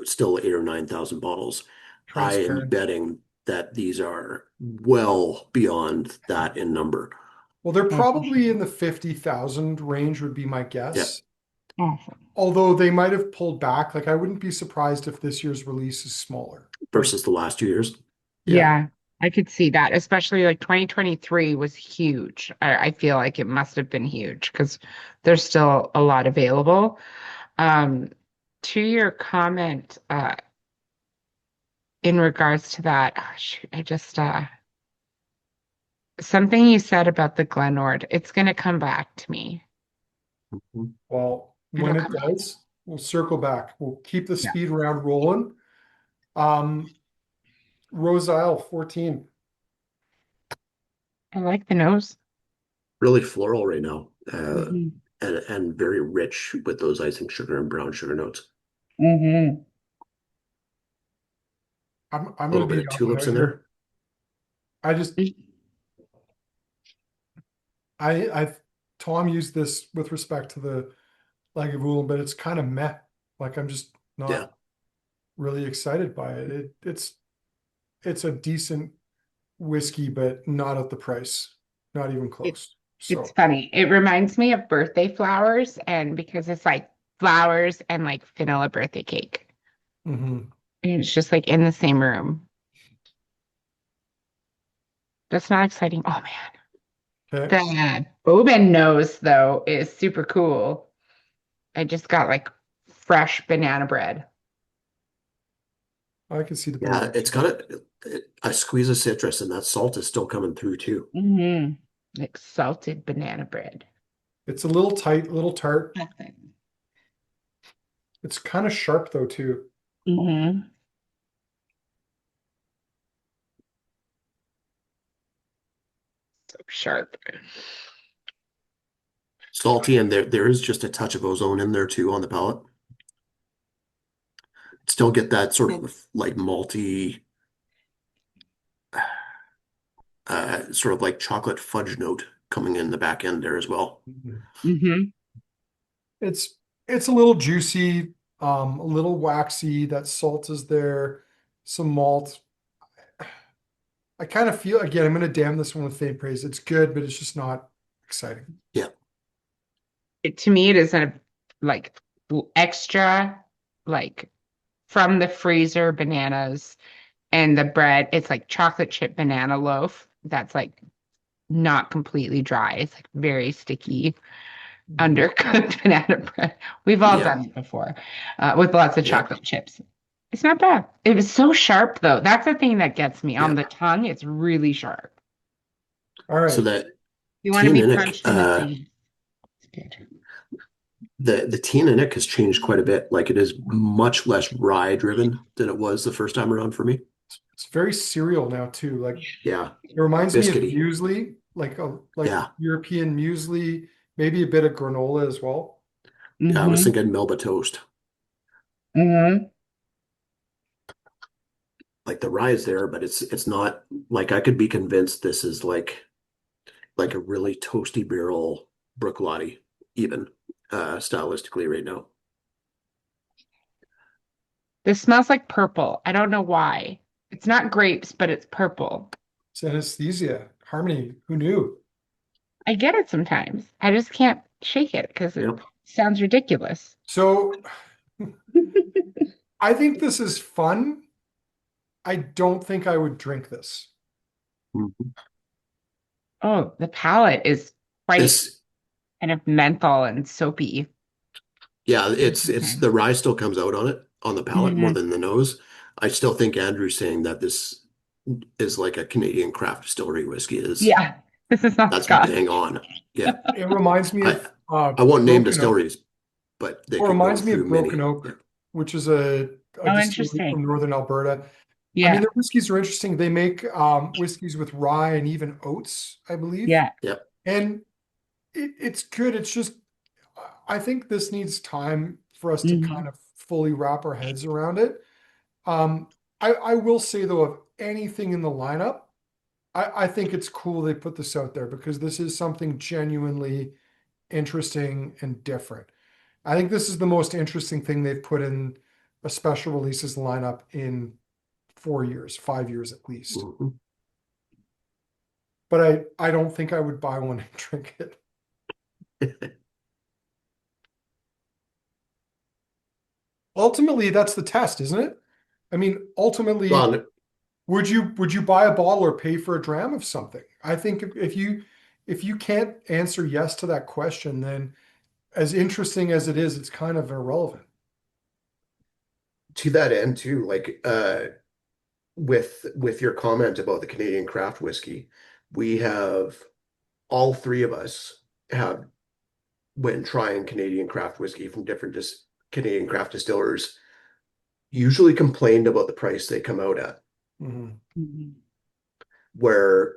[SPEAKER 2] still 8 or 9 thousand bottles. I am
[SPEAKER 1] Transparent.
[SPEAKER 2] betting that these are well beyond that in number.
[SPEAKER 1] Well, they're probably
[SPEAKER 3] Mhm.
[SPEAKER 1] in the 50,000 range would be my
[SPEAKER 2] Yeah,
[SPEAKER 1] guess.
[SPEAKER 3] Awesome.
[SPEAKER 1] Although they might have pulled back. Like I wouldn't be surprised if this year's release is smaller. Like,
[SPEAKER 2] versus the last 2 years. Yeah,
[SPEAKER 3] Yeah, I could see that, especially like 2023 was huge. I feel like it must have been huge because there's still a lot available. Um, to your comment, in regards to that, oh, shoot, I just something you said about the Glen Ord, it's gonna come back to me.
[SPEAKER 1] well, when
[SPEAKER 3] It'll
[SPEAKER 1] it
[SPEAKER 3] come back.
[SPEAKER 1] does, we'll circle back. We'll keep the
[SPEAKER 3] Yeah.
[SPEAKER 1] speed round rolling. Um, Roseisle 14.
[SPEAKER 3] I like the nose.
[SPEAKER 2] really floral right now,
[SPEAKER 3] Hmm.
[SPEAKER 2] and very rich with those icing sugar and brown sugar notes.
[SPEAKER 3] Hmm.
[SPEAKER 1] I'm
[SPEAKER 2] A
[SPEAKER 1] gonna
[SPEAKER 2] little bit
[SPEAKER 1] be
[SPEAKER 2] of
[SPEAKER 1] on the
[SPEAKER 2] tulips
[SPEAKER 1] hood
[SPEAKER 2] in
[SPEAKER 1] here.
[SPEAKER 2] there.
[SPEAKER 1] I just I Tom used this with respect to the Lagavulin, but it's kind of meh. Like I'm just
[SPEAKER 2] Yeah,
[SPEAKER 1] not really excited by it. It's a decent whiskey, but not at the price. Not even
[SPEAKER 3] It,
[SPEAKER 1] close.
[SPEAKER 3] it's
[SPEAKER 1] So
[SPEAKER 3] funny. It reminds me of birthday flowers, and because it's like flowers and like vanilla birthday cake.
[SPEAKER 1] Hmm.
[SPEAKER 3] And it's just like in the same room. That's not exciting. Oh
[SPEAKER 1] Okay.
[SPEAKER 3] man. The Oban nose though is super cool. I just got like fresh banana bread.
[SPEAKER 1] I can see the
[SPEAKER 2] Yeah,
[SPEAKER 1] bourbon.
[SPEAKER 2] it's got a squeeze of citrus, and that salt is still coming through too.
[SPEAKER 3] Hmm. Like salted banana bread.
[SPEAKER 1] It's a little tight, a little tart.
[SPEAKER 3] Nothing.
[SPEAKER 1] It's kind of sharp though too.
[SPEAKER 3] Hmm. So sharp.
[SPEAKER 2] Salty, and there is just a touch of ozone in there too on the palate. Still get that sort of like malty, sort of like chocolate fudge note coming in the back end there as well.
[SPEAKER 1] Mhm.
[SPEAKER 3] Hmm.
[SPEAKER 1] It's it's a little juicy, a little waxy. That salt is there, some malt. I kind of feel again, I'm gonna damn this one with faint praise. It's good, but it's just not exciting.
[SPEAKER 2] Yeah,
[SPEAKER 3] To me, it is a like extra, like from the freezer bananas and the bread. It's like chocolate chip banana loaf that's like not completely dry. It's like very sticky,
[SPEAKER 1] Mhm.
[SPEAKER 3] undercooked banana bread. We've all
[SPEAKER 2] yeah,
[SPEAKER 3] done it before with lots of
[SPEAKER 2] yeah,
[SPEAKER 3] chocolate chips. It's not bad. It was so sharp though. That's the thing that gets me on
[SPEAKER 2] yeah.
[SPEAKER 3] the tongue. It's really sharp.
[SPEAKER 1] All
[SPEAKER 2] So
[SPEAKER 1] right.
[SPEAKER 2] that
[SPEAKER 3] You want to be
[SPEAKER 2] Teaninich,
[SPEAKER 3] punched in the face. It's good.
[SPEAKER 2] the Teaninich has changed quite a bit. Like it is much less rye driven than it was the first time around for me.
[SPEAKER 1] It's very cereal now too. Like
[SPEAKER 2] Yeah,
[SPEAKER 1] it reminds me of
[SPEAKER 2] biscuity.
[SPEAKER 1] muesli, like
[SPEAKER 2] Yeah,
[SPEAKER 1] European muesli, maybe a bit of granola as well.
[SPEAKER 2] yeah. I was
[SPEAKER 3] Mm-hmm.
[SPEAKER 2] thinking Melba toast.
[SPEAKER 3] Mm-hmm.
[SPEAKER 2] Like the rye is there, but it's not like I could be convinced this is like a really toasty barrel Brooklotti, even stylistically right now.
[SPEAKER 3] This smells like purple. I don't know why. It's not grapes, but it's purple.
[SPEAKER 1] It's anesthesia, harmony. Who knew?
[SPEAKER 3] I get it sometimes. I just can't shake it because it
[SPEAKER 2] Yep.
[SPEAKER 3] sounds ridiculous.
[SPEAKER 1] So I think this is fun. I don't think I would drink this.
[SPEAKER 2] Mhm.
[SPEAKER 3] Oh, the palate is quite
[SPEAKER 2] This,
[SPEAKER 3] kind of menthol and soapy.
[SPEAKER 2] yeah, it's the rye still comes out on it on the palate more
[SPEAKER 3] Mhm.
[SPEAKER 2] than the nose. I still think Andrew's saying that this is like a Canadian craft distillery whiskey is
[SPEAKER 3] Yeah, this is not
[SPEAKER 2] that's
[SPEAKER 3] Scotch.
[SPEAKER 2] bang on. Yeah.
[SPEAKER 1] It reminds me
[SPEAKER 2] I
[SPEAKER 1] of
[SPEAKER 2] I won't name
[SPEAKER 1] Broken Oak.
[SPEAKER 2] distilleries, but they
[SPEAKER 1] Well, it
[SPEAKER 2] could go
[SPEAKER 1] reminds me
[SPEAKER 2] through
[SPEAKER 1] of Broken
[SPEAKER 2] many.
[SPEAKER 1] Oak, which is a
[SPEAKER 3] Oh,
[SPEAKER 1] distillery
[SPEAKER 3] interesting.
[SPEAKER 1] from northern Alberta. I mean,
[SPEAKER 3] Yeah,
[SPEAKER 1] their whiskeys are interesting. They make whiskeys with rye and even oats, I believe.
[SPEAKER 3] yeah.
[SPEAKER 2] Yep.
[SPEAKER 1] And it's good. It's just, I think this needs time for us to
[SPEAKER 3] Hmm.
[SPEAKER 1] kind of fully wrap our heads around it. Um, I will say though, of anything in the lineup, I think it's cool they put this out there because this is something genuinely interesting and different. I think this is the most interesting thing they've put in a special releases lineup in 4 years, 5 years at least.
[SPEAKER 2] Mhm.
[SPEAKER 1] But I don't think I would buy one and drink it. Ultimately, that's the test, isn't it? I mean, ultimately,
[SPEAKER 2] Well,
[SPEAKER 1] would you buy a bottle or pay for a dram of something? I think if you can't answer yes to that question, then as interesting as it is, it's kind of irrelevant.
[SPEAKER 2] to that end too, like with your comment about the Canadian craft whiskey, we have all three of us have when trying Canadian craft whiskey from different Canadian craft distillers, usually complained about the price they come out at,
[SPEAKER 1] Mhm.
[SPEAKER 3] Mhm.
[SPEAKER 2] where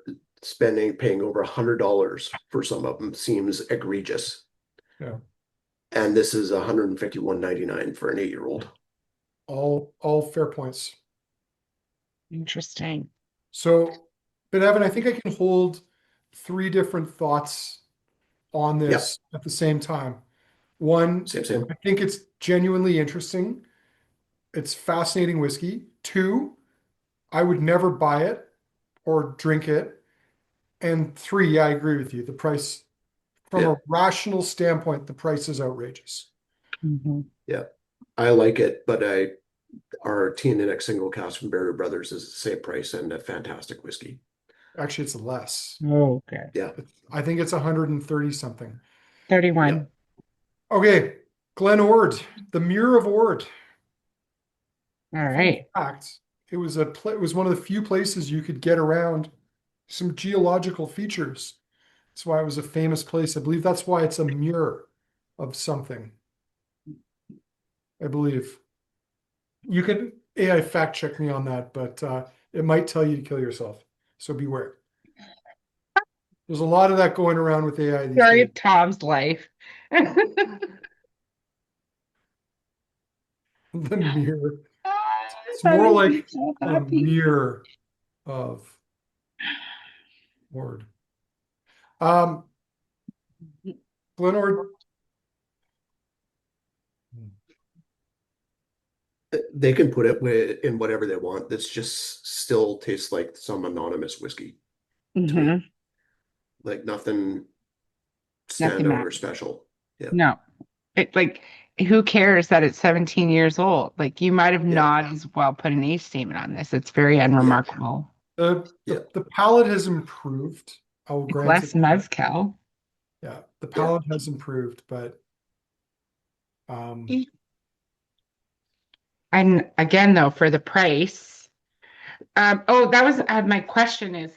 [SPEAKER 2] paying over $100 for some of them seems egregious.
[SPEAKER 1] Yeah,
[SPEAKER 2] And this is 151.99 for an 8-year-old.
[SPEAKER 1] all fair points.
[SPEAKER 3] Interesting.
[SPEAKER 1] So, but Evan, I think I can hold three different thoughts on
[SPEAKER 2] Yep,
[SPEAKER 1] this at the same time. One,
[SPEAKER 2] same.
[SPEAKER 1] I think it's genuinely interesting. It's fascinating whiskey. Two, I would never buy it or drink it. And three, yeah, I agree with you. The price, from a
[SPEAKER 2] Yep,
[SPEAKER 1] rational standpoint, the price is outrageous.
[SPEAKER 3] Hmm.
[SPEAKER 2] yep. I like it, but I Our Teaninich single cask from Barry Brothers is the same price and a fantastic whiskey.
[SPEAKER 1] Actually, it's less.
[SPEAKER 3] Oh, okay.
[SPEAKER 2] Yeah,
[SPEAKER 1] I think it's 130 something.
[SPEAKER 2] yeah.
[SPEAKER 3] 31.
[SPEAKER 1] Okay, Glen Ord, the Muir of Ord.
[SPEAKER 3] All
[SPEAKER 1] Fun
[SPEAKER 3] right.
[SPEAKER 1] fact, it was one of the few places you could get around some geological features. That's why it was a famous place. I believe that's why it's a muir of something. I believe. You can AI fact check me on that, but it might tell you to kill yourself. So beware. There's a lot of that going around with AI these
[SPEAKER 3] Story
[SPEAKER 1] days.
[SPEAKER 3] of Tom's life.
[SPEAKER 1] The mirror. It's
[SPEAKER 3] That
[SPEAKER 1] more
[SPEAKER 3] makes me
[SPEAKER 1] like
[SPEAKER 3] so
[SPEAKER 1] a
[SPEAKER 3] happy.
[SPEAKER 1] mirror of Ord. Um, Glenord.
[SPEAKER 2] They can put it in whatever they want. That's just still tastes like some anonymous whiskey to me.
[SPEAKER 3] Hmm.
[SPEAKER 2] Like nothing
[SPEAKER 3] Nothing
[SPEAKER 2] standout or
[SPEAKER 3] matters.
[SPEAKER 2] special. Yeah,
[SPEAKER 3] No. It like who cares that it's 17 years old? Like you might have
[SPEAKER 2] yeah,
[SPEAKER 3] not as well put an age statement on this. It's very
[SPEAKER 2] yeah,
[SPEAKER 3] unremarkable.
[SPEAKER 2] yeah,
[SPEAKER 1] The palate has improved. I will
[SPEAKER 3] Like
[SPEAKER 1] grant
[SPEAKER 3] less
[SPEAKER 1] it.
[SPEAKER 3] mezcal.
[SPEAKER 1] Yeah, the
[SPEAKER 2] yeah.
[SPEAKER 1] palate has improved, but um,
[SPEAKER 3] And again, though, for the price, oh, that was my question is,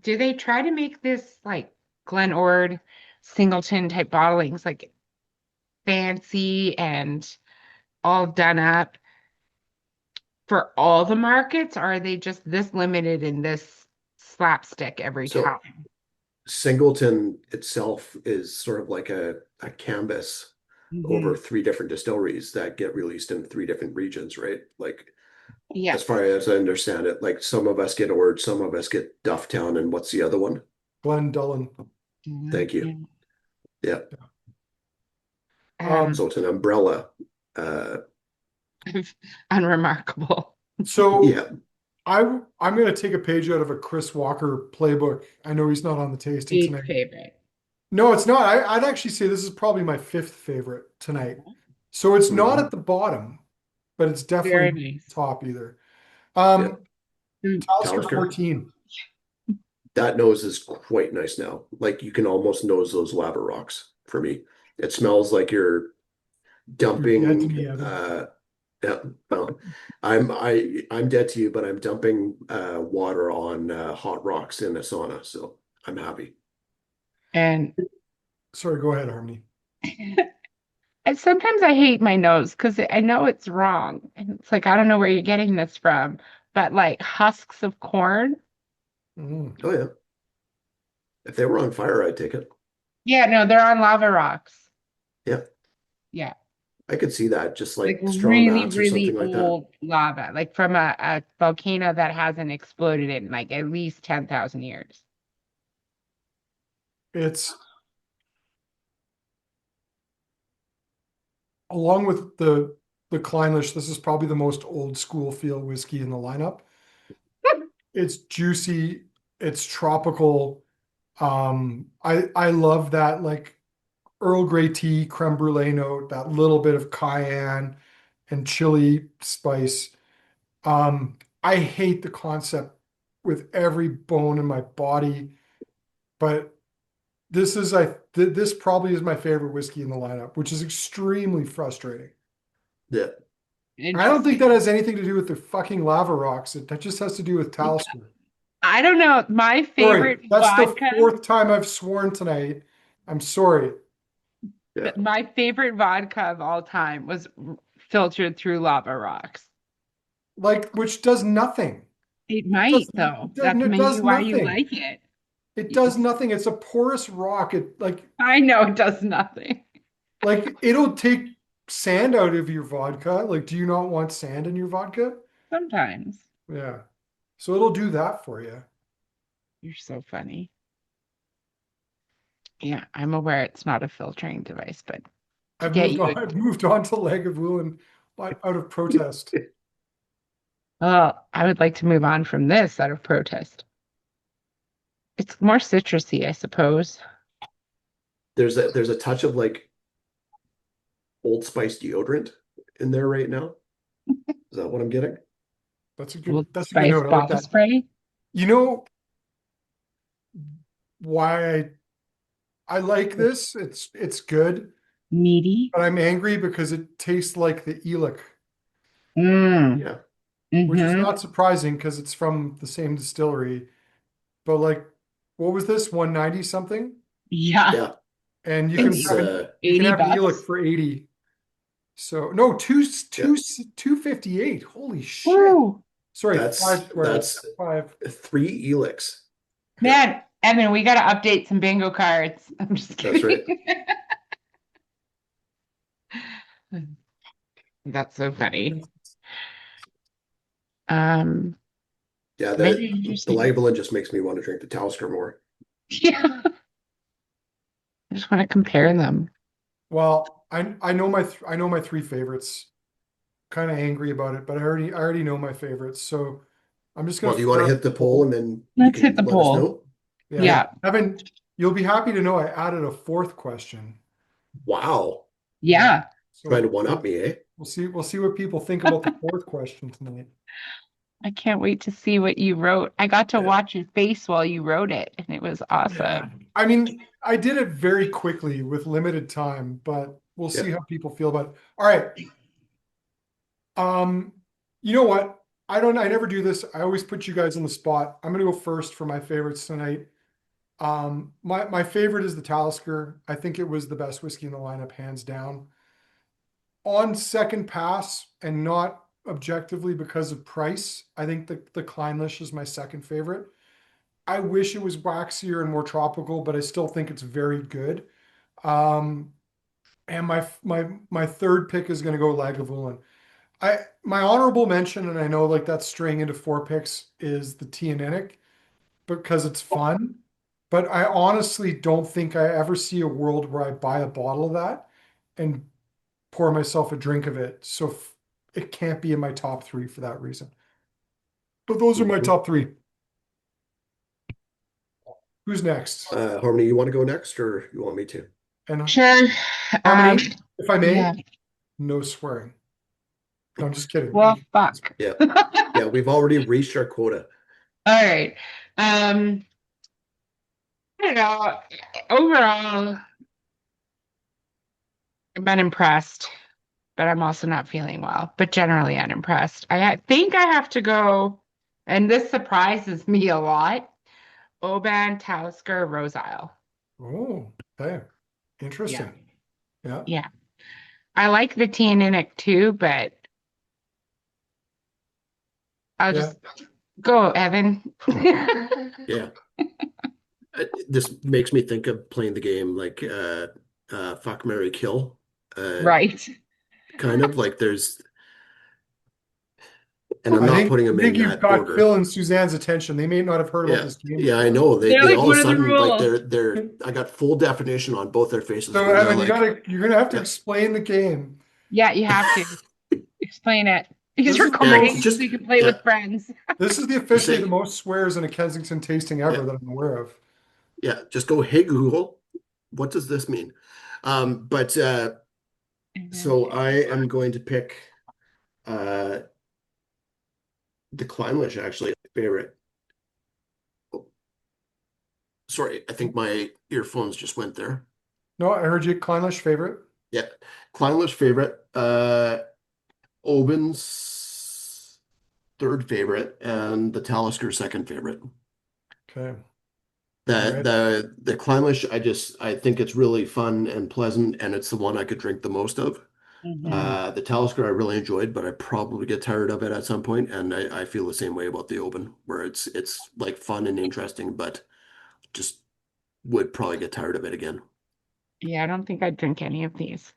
[SPEAKER 3] do they try to make this like Glen Ord Singleton type bottlings like fancy and all done up for all the markets, or are they just this limited in this slapstick every
[SPEAKER 2] So
[SPEAKER 3] time?
[SPEAKER 2] Singleton itself is sort of like a canvas over
[SPEAKER 3] Hmm.
[SPEAKER 2] three different distilleries that get released in three different regions, right? Like as
[SPEAKER 3] Yes.
[SPEAKER 2] far as I understand it, like some of us get Ord, some of us get Dufftown, and what's the other one?
[SPEAKER 1] Glendullen.
[SPEAKER 2] Thank you.
[SPEAKER 3] Yeah.
[SPEAKER 2] Yeah.
[SPEAKER 3] Um,
[SPEAKER 2] So it's an umbrella. Uh,
[SPEAKER 3] unremarkable.
[SPEAKER 1] So
[SPEAKER 2] yeah.
[SPEAKER 1] I'm going to take a page out of a Chris Walker playbook. I know he's not on the tasting
[SPEAKER 3] Eighth
[SPEAKER 1] tonight.
[SPEAKER 3] favorite.
[SPEAKER 1] No, it's not. I'd actually say this is probably my fifth favorite tonight. So it's not
[SPEAKER 2] Hmm.
[SPEAKER 1] at the bottom, but it's definitely
[SPEAKER 3] Very
[SPEAKER 1] not
[SPEAKER 3] nice.
[SPEAKER 1] top either.
[SPEAKER 2] Yeah.
[SPEAKER 1] Um,
[SPEAKER 3] Mm.
[SPEAKER 1] Talisker
[SPEAKER 2] Talisker.
[SPEAKER 1] 14.
[SPEAKER 2] That nose is quite nice now. Like you can almost nose those lava rocks for me. It smells like you're
[SPEAKER 1] You're dead to
[SPEAKER 2] dumping
[SPEAKER 1] me, Evan.
[SPEAKER 2] yeah, well, I'm dead to you, but I'm dumping water on hot rocks in a sauna, so I'm happy.
[SPEAKER 3] And
[SPEAKER 1] Sorry, go ahead, Harmony.
[SPEAKER 3] and sometimes I hate my nose because I know it's wrong. And it's like, I don't know where you're getting this from, but like husks of corn.
[SPEAKER 1] Mm.
[SPEAKER 2] Oh yeah. If they were on fire, I'd take it.
[SPEAKER 3] Yeah, no, they're on lava rocks.
[SPEAKER 2] Yeah.
[SPEAKER 3] Yeah.
[SPEAKER 2] I could see that, just
[SPEAKER 3] Like
[SPEAKER 2] like straw
[SPEAKER 3] really,
[SPEAKER 2] mats or
[SPEAKER 3] really
[SPEAKER 2] something like that.
[SPEAKER 3] old lava, like from a volcano that hasn't exploded in like at least 10,000 years.
[SPEAKER 1] It's along with the Clynelish, this is probably the most old school feel whiskey in the lineup. It's juicy, it's tropical. I love that like Earl Grey tea, creme brulee note, that little bit of cayenne and chili spice. I hate the concept with every bone in my body, but this probably is my favorite whiskey in the lineup, which is extremely frustrating.
[SPEAKER 2] Yeah.
[SPEAKER 1] I don't think that
[SPEAKER 3] Interesting.
[SPEAKER 1] has anything to do with the fucking lava rocks. That just has to do with Talisker.
[SPEAKER 3] I don't know. My
[SPEAKER 1] Sorry,
[SPEAKER 3] favorite
[SPEAKER 1] that's the
[SPEAKER 3] vodka,
[SPEAKER 1] fourth time I've sworn tonight. I'm sorry.
[SPEAKER 2] Yeah.
[SPEAKER 3] my favorite vodka of all time was filtered through lava rocks.
[SPEAKER 1] Like, which does nothing.
[SPEAKER 3] It
[SPEAKER 1] It does,
[SPEAKER 3] might, though.
[SPEAKER 1] it does,
[SPEAKER 3] That's
[SPEAKER 1] it
[SPEAKER 3] maybe
[SPEAKER 1] does
[SPEAKER 3] why you
[SPEAKER 1] nothing.
[SPEAKER 3] like it.
[SPEAKER 1] It does nothing. It's a porous rock.
[SPEAKER 3] I know it does nothing.
[SPEAKER 1] Like it'll take sand out of your vodka. Like, do you not want sand in your vodka?
[SPEAKER 3] Sometimes.
[SPEAKER 1] Yeah. So it'll do that for you.
[SPEAKER 3] You're so funny. Yeah, I'm aware it's not a filtering device, but to
[SPEAKER 1] I've
[SPEAKER 3] get
[SPEAKER 1] moved
[SPEAKER 3] you,
[SPEAKER 1] on. I've moved on to Lagavulin out of protest.
[SPEAKER 3] well, I would like to move on from this out of protest. It's more citrusy, I suppose.
[SPEAKER 2] There's a touch of like Old Spice deodorant in there right now. Is that what I'm getting?
[SPEAKER 3] Little
[SPEAKER 1] That's a good
[SPEAKER 3] spice
[SPEAKER 1] note. I like
[SPEAKER 3] bottle
[SPEAKER 1] that.
[SPEAKER 3] spray.
[SPEAKER 1] You know why I like this? It's good,
[SPEAKER 3] Meaty.
[SPEAKER 1] but I'm angry because it tastes like the Elik,
[SPEAKER 3] Mm.
[SPEAKER 2] Yeah.
[SPEAKER 1] which is
[SPEAKER 3] Mm-hmm.
[SPEAKER 1] not surprising because it's from the same distillery. But like, what was this? 190 something?
[SPEAKER 3] Yeah.
[SPEAKER 2] Yeah.
[SPEAKER 1] And
[SPEAKER 2] It's
[SPEAKER 1] you can
[SPEAKER 3] 80
[SPEAKER 1] have an Elik
[SPEAKER 3] bucks.
[SPEAKER 1] for 80. So no,
[SPEAKER 2] yeah.
[SPEAKER 1] 258. Holy shit.
[SPEAKER 3] Woo.
[SPEAKER 1] Sorry,
[SPEAKER 2] That's
[SPEAKER 1] 512.
[SPEAKER 2] that's
[SPEAKER 1] 5.
[SPEAKER 2] 3 Elix. Yeah,
[SPEAKER 3] Man, Evan, we got to update some bingo cards. I'm just
[SPEAKER 2] that's right.
[SPEAKER 3] kidding. That's so funny. Um,
[SPEAKER 2] Yeah,
[SPEAKER 3] very
[SPEAKER 2] the
[SPEAKER 3] interesting.
[SPEAKER 2] Lagavulin just makes me want to drink the Talisker more.
[SPEAKER 3] Yeah. I just want to compare them.
[SPEAKER 1] Well, I know my three favorites. Kind of angry about it, but I already know my favorites. So I'm just gonna
[SPEAKER 2] Well, do you want to
[SPEAKER 1] fire up
[SPEAKER 2] hit the
[SPEAKER 1] the
[SPEAKER 2] poll and
[SPEAKER 1] poll.
[SPEAKER 2] then you
[SPEAKER 3] Let's hit
[SPEAKER 2] can
[SPEAKER 3] the
[SPEAKER 2] let us
[SPEAKER 3] poll.
[SPEAKER 2] know?
[SPEAKER 1] Yeah.
[SPEAKER 2] Okay.
[SPEAKER 3] Yeah.
[SPEAKER 1] Evan, you'll be happy to know I added a fourth question.
[SPEAKER 2] Wow.
[SPEAKER 1] Yeah.
[SPEAKER 3] Yeah.
[SPEAKER 2] Trying to
[SPEAKER 1] So
[SPEAKER 2] one up me, eh?
[SPEAKER 1] we'll see what people think about the fourth question tonight.
[SPEAKER 3] I can't wait to see what you wrote. I got to
[SPEAKER 2] Yeah.
[SPEAKER 3] watch your face while you wrote it, and it was
[SPEAKER 1] Yeah.
[SPEAKER 3] awesome.
[SPEAKER 1] I mean, I did it very quickly with limited time, but we'll
[SPEAKER 2] Yeah.
[SPEAKER 1] see how people feel about it. All right. Um, you know what? I never do this. I always put you guys on the spot. I'm gonna go first for my favorites tonight. My favorite is the Talisker. I think it was the best whiskey in the lineup, hands down. On second pass, and not objectively because of price, I think the Clynelish is my second favorite. I wish it was waxier and more tropical, but I still think it's very good. Um, and my third pick is going to go Lagavulin. My honorable mention, and I know like that's straying into four picks, is the Teaninich because it's fun. But I honestly don't think I ever see a world where I buy a bottle of that and pour myself a drink of it. So it can't be in my top three for that reason. But those are my
[SPEAKER 2] Mhm.
[SPEAKER 1] top three. Who's next?
[SPEAKER 2] Harmony, you want to go next or you want me to?
[SPEAKER 1] And
[SPEAKER 3] Sure. Um,
[SPEAKER 1] Harmony, if I
[SPEAKER 3] yeah.
[SPEAKER 1] may, no swearing. No, I'm just kidding.
[SPEAKER 3] Well, fuck.
[SPEAKER 2] Yeah.
[SPEAKER 3] All
[SPEAKER 2] Yeah, we've already reached our quota.
[SPEAKER 3] right. I don't know. Overall, I've been impressed, but I'm also not feeling well, but generally unimpressed. Think I have to go, and this surprises me a lot. Oban, Talisker, Roseisle.
[SPEAKER 1] Oh, okay.
[SPEAKER 3] Yeah.
[SPEAKER 1] Interesting. Yeah.
[SPEAKER 3] Yeah. I like the Teaninich too, but I'll
[SPEAKER 1] Yeah.
[SPEAKER 3] just go, Evan.
[SPEAKER 2] Yeah. This makes me think of playing the game like Fuck, Marry, Kill. Uh,
[SPEAKER 3] Right.
[SPEAKER 2] kind of like and I'm not putting
[SPEAKER 1] I
[SPEAKER 2] them
[SPEAKER 1] think
[SPEAKER 2] in
[SPEAKER 1] you've
[SPEAKER 2] that
[SPEAKER 1] got
[SPEAKER 2] order.
[SPEAKER 1] Phil and Suzanne's attention. They may not have heard about
[SPEAKER 2] Yeah.
[SPEAKER 1] this game
[SPEAKER 2] Yeah, I
[SPEAKER 1] before.
[SPEAKER 2] know.
[SPEAKER 3] They're
[SPEAKER 2] They
[SPEAKER 3] like,
[SPEAKER 2] all of
[SPEAKER 3] what
[SPEAKER 2] a
[SPEAKER 3] are the
[SPEAKER 2] sudden like
[SPEAKER 3] rules?
[SPEAKER 2] I got full definition on both their faces
[SPEAKER 1] So
[SPEAKER 2] when they're
[SPEAKER 1] Evan,
[SPEAKER 2] like,
[SPEAKER 1] you're gonna have to
[SPEAKER 2] yeah,
[SPEAKER 1] explain the game.
[SPEAKER 3] Yeah, you have to explain it. He's
[SPEAKER 1] This is the
[SPEAKER 2] yeah,
[SPEAKER 3] recording
[SPEAKER 1] most
[SPEAKER 3] so
[SPEAKER 2] just
[SPEAKER 3] you can play
[SPEAKER 2] yeah,
[SPEAKER 3] with friends.
[SPEAKER 1] this is the
[SPEAKER 2] just
[SPEAKER 1] officially the
[SPEAKER 2] say
[SPEAKER 1] most swears in a Kensington tasting
[SPEAKER 2] yeah,
[SPEAKER 1] ever that I'm aware of.
[SPEAKER 2] yeah, just go, hey Google, what does this mean? But so I am going to pick uh the Clynelish actually favorite. Oh, sorry, I think my earphones just went there.
[SPEAKER 1] No, I heard you Clynelish favorite.
[SPEAKER 2] Yeah, Clynelish favorite. Oban's third favorite, and the Talisker second favorite.
[SPEAKER 1] Okay. All
[SPEAKER 2] The
[SPEAKER 1] right.
[SPEAKER 2] the Clynelish, I think it's really fun and pleasant, and it's the one I could drink the most of.
[SPEAKER 3] Mhm.
[SPEAKER 2] The Talisker I really enjoyed, but I probably get tired of it at some point, and I feel the same way about the Oban, where it's like fun and interesting, but just would probably get tired of it again.
[SPEAKER 3] Yeah, I don't think I'd drink any of these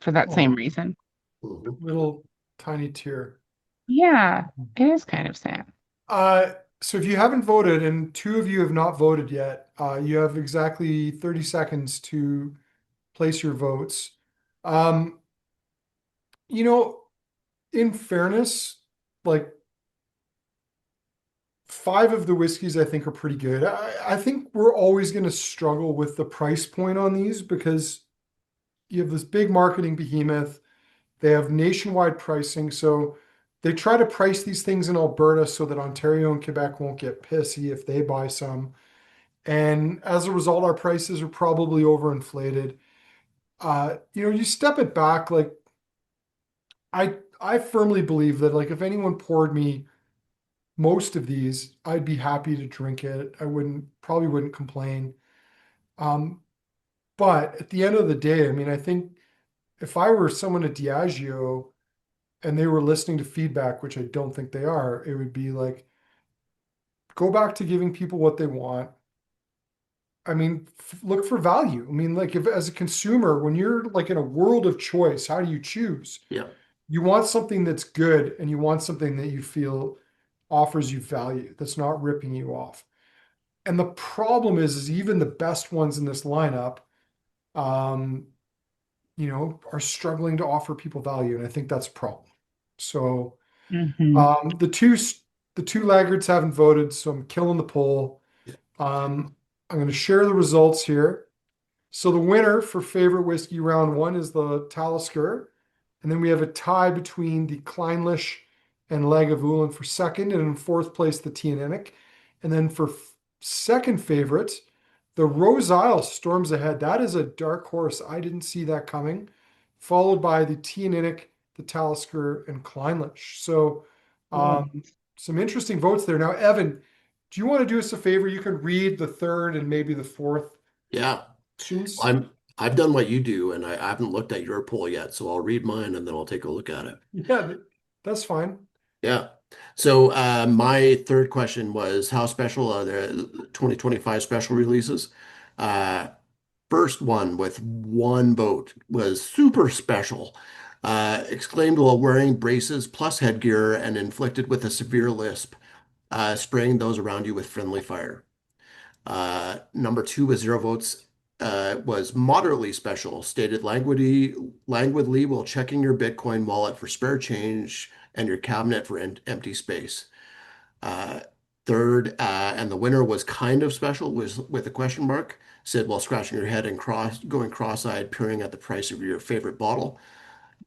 [SPEAKER 3] for that
[SPEAKER 1] Oh,
[SPEAKER 3] same reason.
[SPEAKER 2] Mhm.
[SPEAKER 1] little tiny tear.
[SPEAKER 3] Yeah, it is kind of sad.
[SPEAKER 1] Uh, so if you haven't voted, and two of you have not voted yet, you have exactly 30 seconds to place your votes. Um, you know, in fairness, like five of the whiskeys I think are pretty good. I think we're always going to struggle with the price point on these because you have this big marketing behemoth. They have nationwide pricing. So they try to price these things in Alberta so that Ontario and Quebec won't get pissy if they buy some. And as a result, our prices are probably overinflated. You step it back, like I firmly believe that like if anyone poured me most of these, I'd be happy to drink it. I probably wouldn't complain. Um, but at the end of the day, I mean, I think if I were someone at Diageo and they were listening to feedback, which I don't think they are, it would be like, go back to giving people what they want. I mean, look for value. I mean, like if as a consumer, when you're like in a world of choice, how do you choose?
[SPEAKER 2] Yeah.
[SPEAKER 1] You want something that's good and you want something that you feel offers you value, that's not ripping you off. And the problem is even the best ones in this lineup, um, are struggling to offer people value. And I think that's a problem. So
[SPEAKER 3] Hmm.
[SPEAKER 1] the two laggards haven't voted, so I'm killing the poll. I'm going to share the results here. So the winner for favorite whiskey round one is the Talisker. And then we have a tie between the Clynelish and Lagavulin for second. And in fourth place, the Teaninich. And then for second favorite, the Roseisle storms ahead. That is a dark horse. I didn't see that coming. Followed by the Teaninich, the Talisker, and Clynelish. So some interesting votes there. Now, Evan, do you want to do us a favor? You can read the third and maybe the fourth
[SPEAKER 2] Yeah.
[SPEAKER 1] questions.
[SPEAKER 2] I've done what you do, and I haven't looked at your poll yet, so I'll read mine and then I'll take a look at it.
[SPEAKER 1] Yeah, that's fine.
[SPEAKER 2] Yeah. So my third question was how special are the 2025 special releases? Uh, First one with one vote was super special. Exclaimed while wearing braces plus headgear and inflicted with a severe lisp, spraying those around you with friendly fire. Number two with zero votes was moderately special, stated languidly while checking your Bitcoin wallet for spare change and your cabinet for empty space. Uh, Third, and the winner was kind of special, was with a question mark, said while scratching your head and going cross-eyed, peering at the price of your favorite bottle.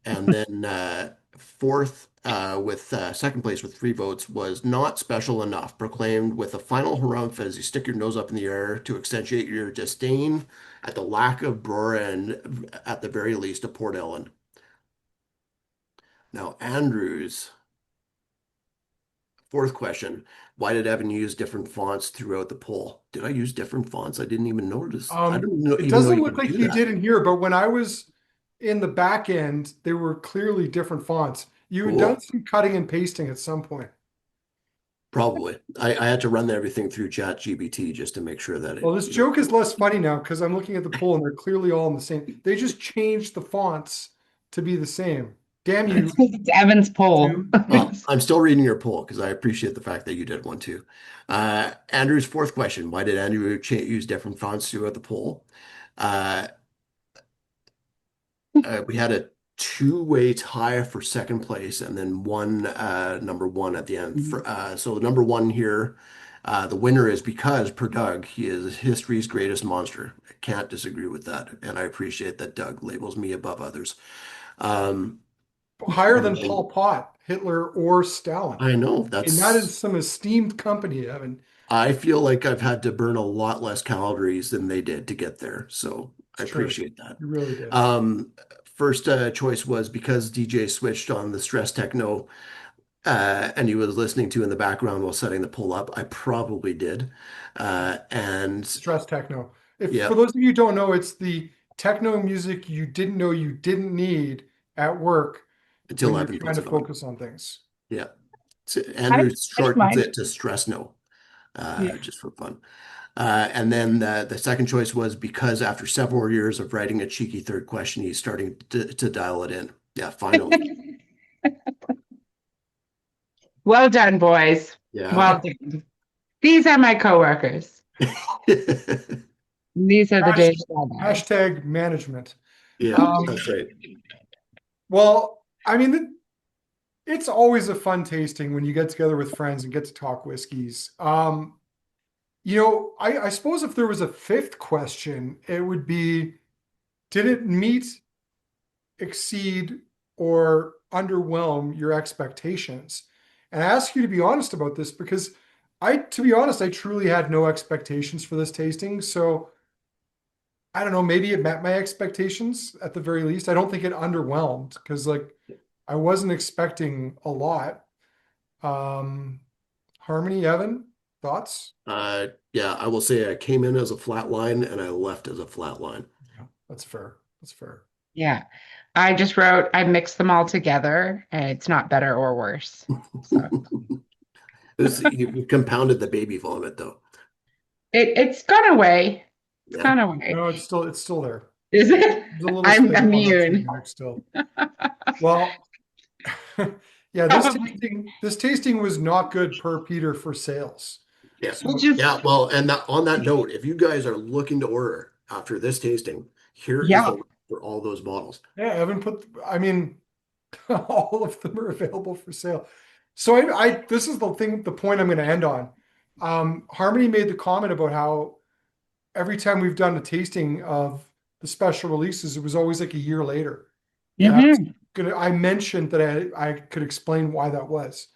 [SPEAKER 2] And then fourth, with second place with three votes, was not special enough, proclaimed with a final harumph as you stick your nose up in the air to accentuate your disdain at the lack of Brora and, at the very least, a Port Ellen. Now, Andrew's fourth question, why did Evan use different fonts throughout the poll? Did I use different fonts? I didn't even notice. I don't know,
[SPEAKER 1] It
[SPEAKER 2] even know
[SPEAKER 1] doesn't
[SPEAKER 2] you
[SPEAKER 1] look
[SPEAKER 2] could
[SPEAKER 1] like
[SPEAKER 2] do
[SPEAKER 1] you
[SPEAKER 2] that.
[SPEAKER 1] did in here, but when I was in the back end, they were clearly different fonts. You had done
[SPEAKER 2] Cool.
[SPEAKER 1] some cutting and pasting at some point.
[SPEAKER 2] Probably. I had to run everything through ChatGPT just to make sure that
[SPEAKER 1] Well,
[SPEAKER 2] it,
[SPEAKER 1] this joke is less funny now because I'm looking at the poll and they're clearly all in the same. They just changed the fonts to be the same. Damn you,
[SPEAKER 3] It's Evan's poll.
[SPEAKER 1] Zoom.
[SPEAKER 2] I'm still reading your poll because I appreciate the fact that you did one too. Andrew's fourth question, why did Andrew use different fonts throughout the poll? Uh, we had a two-way tie for second place and then one number one at the end. So number one here, the winner is because per Doug, he is history's greatest monster. I can't disagree with that. And I appreciate that Doug labels me above others. Um,
[SPEAKER 1] Higher
[SPEAKER 2] and
[SPEAKER 1] than
[SPEAKER 2] then
[SPEAKER 1] Pol Pot, Hitler, or Stalin.
[SPEAKER 2] I know
[SPEAKER 1] And that is
[SPEAKER 2] that's
[SPEAKER 1] some esteemed company, Evan.
[SPEAKER 2] I feel like I've had to burn a lot less calories than they did to get there. So I
[SPEAKER 1] It's true.
[SPEAKER 2] appreciate that.
[SPEAKER 1] You really did.
[SPEAKER 2] Um, First choice was because DJ switched on the stress techno and he was listening to in the background while setting the pull up. I probably did. And
[SPEAKER 1] Stress techno. If
[SPEAKER 2] yeah,
[SPEAKER 1] for those of you who don't know, it's the techno music you didn't know you didn't need at work when
[SPEAKER 2] until
[SPEAKER 1] you're
[SPEAKER 2] Evan
[SPEAKER 1] trying
[SPEAKER 2] puts
[SPEAKER 1] to
[SPEAKER 2] it on.
[SPEAKER 1] focus on things.
[SPEAKER 2] Yeah. So
[SPEAKER 3] I
[SPEAKER 2] Andrew
[SPEAKER 3] finished
[SPEAKER 2] shortens
[SPEAKER 3] mine.
[SPEAKER 2] it to stress no,
[SPEAKER 3] Yeah.
[SPEAKER 2] just for fun. And then the second choice was because after several years of writing a cheeky third question, he's starting to dial it in. Yeah, finally.
[SPEAKER 3] Well done, boys.
[SPEAKER 2] Yeah.
[SPEAKER 3] Well done. These are my coworkers. These are the
[SPEAKER 1] Hash-
[SPEAKER 3] data guys.
[SPEAKER 1] Hashtag management.
[SPEAKER 2] Yeah,
[SPEAKER 1] Um,
[SPEAKER 2] that's right.
[SPEAKER 1] well, I mean, it's always a fun tasting when you get together with friends and get to talk whiskeys. I suppose if there was a fifth question, it would be, did it meet, exceed, or underwhelm your expectations? And I ask you to be honest about this because to be honest, I truly had no expectations for this tasting. So I don't know, maybe it met my expectations at the very least. I don't think it underwhelmed because like I wasn't expecting a lot. Um, Harmony, Evan, thoughts?
[SPEAKER 2] Yeah, I will say I came in as a flat line and I left as a flat line.
[SPEAKER 1] Yeah, that's fair. That's fair.
[SPEAKER 3] Yeah. I just wrote, I mixed them all together and it's not better or worse. So
[SPEAKER 2] You compounded the baby vomit though.
[SPEAKER 3] it's gone away. It's
[SPEAKER 2] Yeah.
[SPEAKER 3] gone away.
[SPEAKER 1] No, it's still there.
[SPEAKER 3] Is it?
[SPEAKER 1] There's a little
[SPEAKER 3] I'm
[SPEAKER 1] sniff on that
[SPEAKER 3] immune.
[SPEAKER 1] Teaninich still. Well, yeah,
[SPEAKER 3] Probably.
[SPEAKER 1] this tasting was not good per Peter for sales.
[SPEAKER 2] Yeah.
[SPEAKER 3] We'll
[SPEAKER 1] So
[SPEAKER 2] Yeah.
[SPEAKER 3] just,
[SPEAKER 2] Well, and on that note, if you guys are looking to order after this tasting, here is the
[SPEAKER 3] yeah.
[SPEAKER 2] link for all those bottles.
[SPEAKER 1] yeah, Evan I mean, all of them are available for sale. So this is the point I'm going to end on. Harmony made the comment about how every time we've done a tasting of the special releases, it was always like a year later. And
[SPEAKER 3] Hmm.
[SPEAKER 1] I mentioned that I could explain why that was.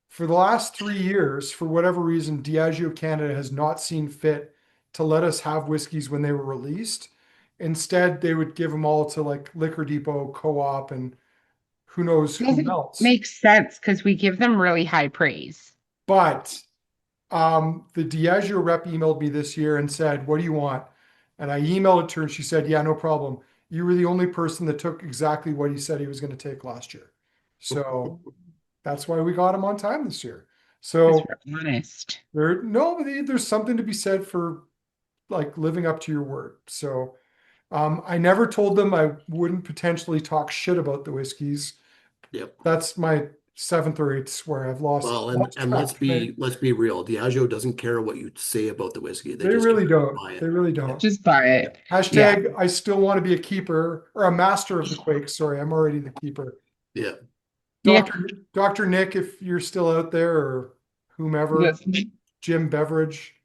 [SPEAKER 1] For the last 3 years, for whatever reason, Diageo Canada has not seen fit to let us have whiskeys when they were released. Instead, they would give them all to like Liquor Depot, Co-op, and who knows who
[SPEAKER 3] Doesn't
[SPEAKER 1] else.
[SPEAKER 3] make sense because we give them really high praise.
[SPEAKER 1] But the Diageo rep emailed me this year and said, "What do you want?" And I emailed it to her, and she said, "Yeah, no problem. You were the only person that took exactly what he said he was going to take last year." So that's why we got him on time this year.
[SPEAKER 3] Because
[SPEAKER 1] So
[SPEAKER 3] we're honest.
[SPEAKER 1] there's something to be said for like living up to your word. So I never told them I wouldn't potentially talk shit about the whiskeys.
[SPEAKER 2] Yep.
[SPEAKER 1] That's my seventh or eighth swear. I've lost
[SPEAKER 2] Well,
[SPEAKER 1] lost
[SPEAKER 2] and let's
[SPEAKER 1] track.
[SPEAKER 2] be real. Diageo doesn't care what you say about the whiskey. They
[SPEAKER 1] They
[SPEAKER 2] just care
[SPEAKER 1] really
[SPEAKER 2] if you
[SPEAKER 1] don't.
[SPEAKER 2] buy
[SPEAKER 1] They
[SPEAKER 2] it.
[SPEAKER 1] really
[SPEAKER 2] Yeah.
[SPEAKER 1] don't.
[SPEAKER 3] Just buy
[SPEAKER 2] Yeah.
[SPEAKER 3] it. Yeah.
[SPEAKER 1] Hashtag I still want to be a keeper or a master of the Quake. Sorry, I'm already the keeper.
[SPEAKER 2] Yeah.
[SPEAKER 3] Yeah.
[SPEAKER 1] Dr. Nick, if you're still out there or whomever,
[SPEAKER 3] Listen.
[SPEAKER 1] Jim Beveridge,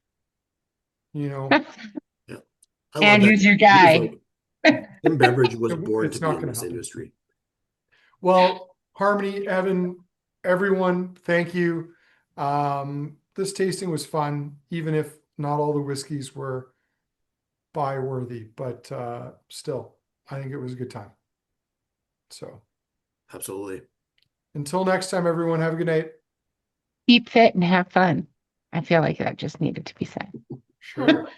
[SPEAKER 1] you know,
[SPEAKER 2] Yeah. I love that.
[SPEAKER 3] Andrew's your
[SPEAKER 2] He was
[SPEAKER 3] guy.
[SPEAKER 2] like, Tim Beveridge was born to
[SPEAKER 1] it's
[SPEAKER 2] be
[SPEAKER 1] not
[SPEAKER 2] in
[SPEAKER 1] going to
[SPEAKER 2] this
[SPEAKER 1] happen.
[SPEAKER 2] industry.
[SPEAKER 1] Well, Harmony, Evan, everyone, thank you. This tasting was fun, even if not all the whiskeys were buy worthy, but still, I think it was a good time. So
[SPEAKER 2] Absolutely.
[SPEAKER 1] until next time, everyone, have a good night.
[SPEAKER 3] Keep fit and have fun. I feel like that just needed to be said.
[SPEAKER 1] Sure.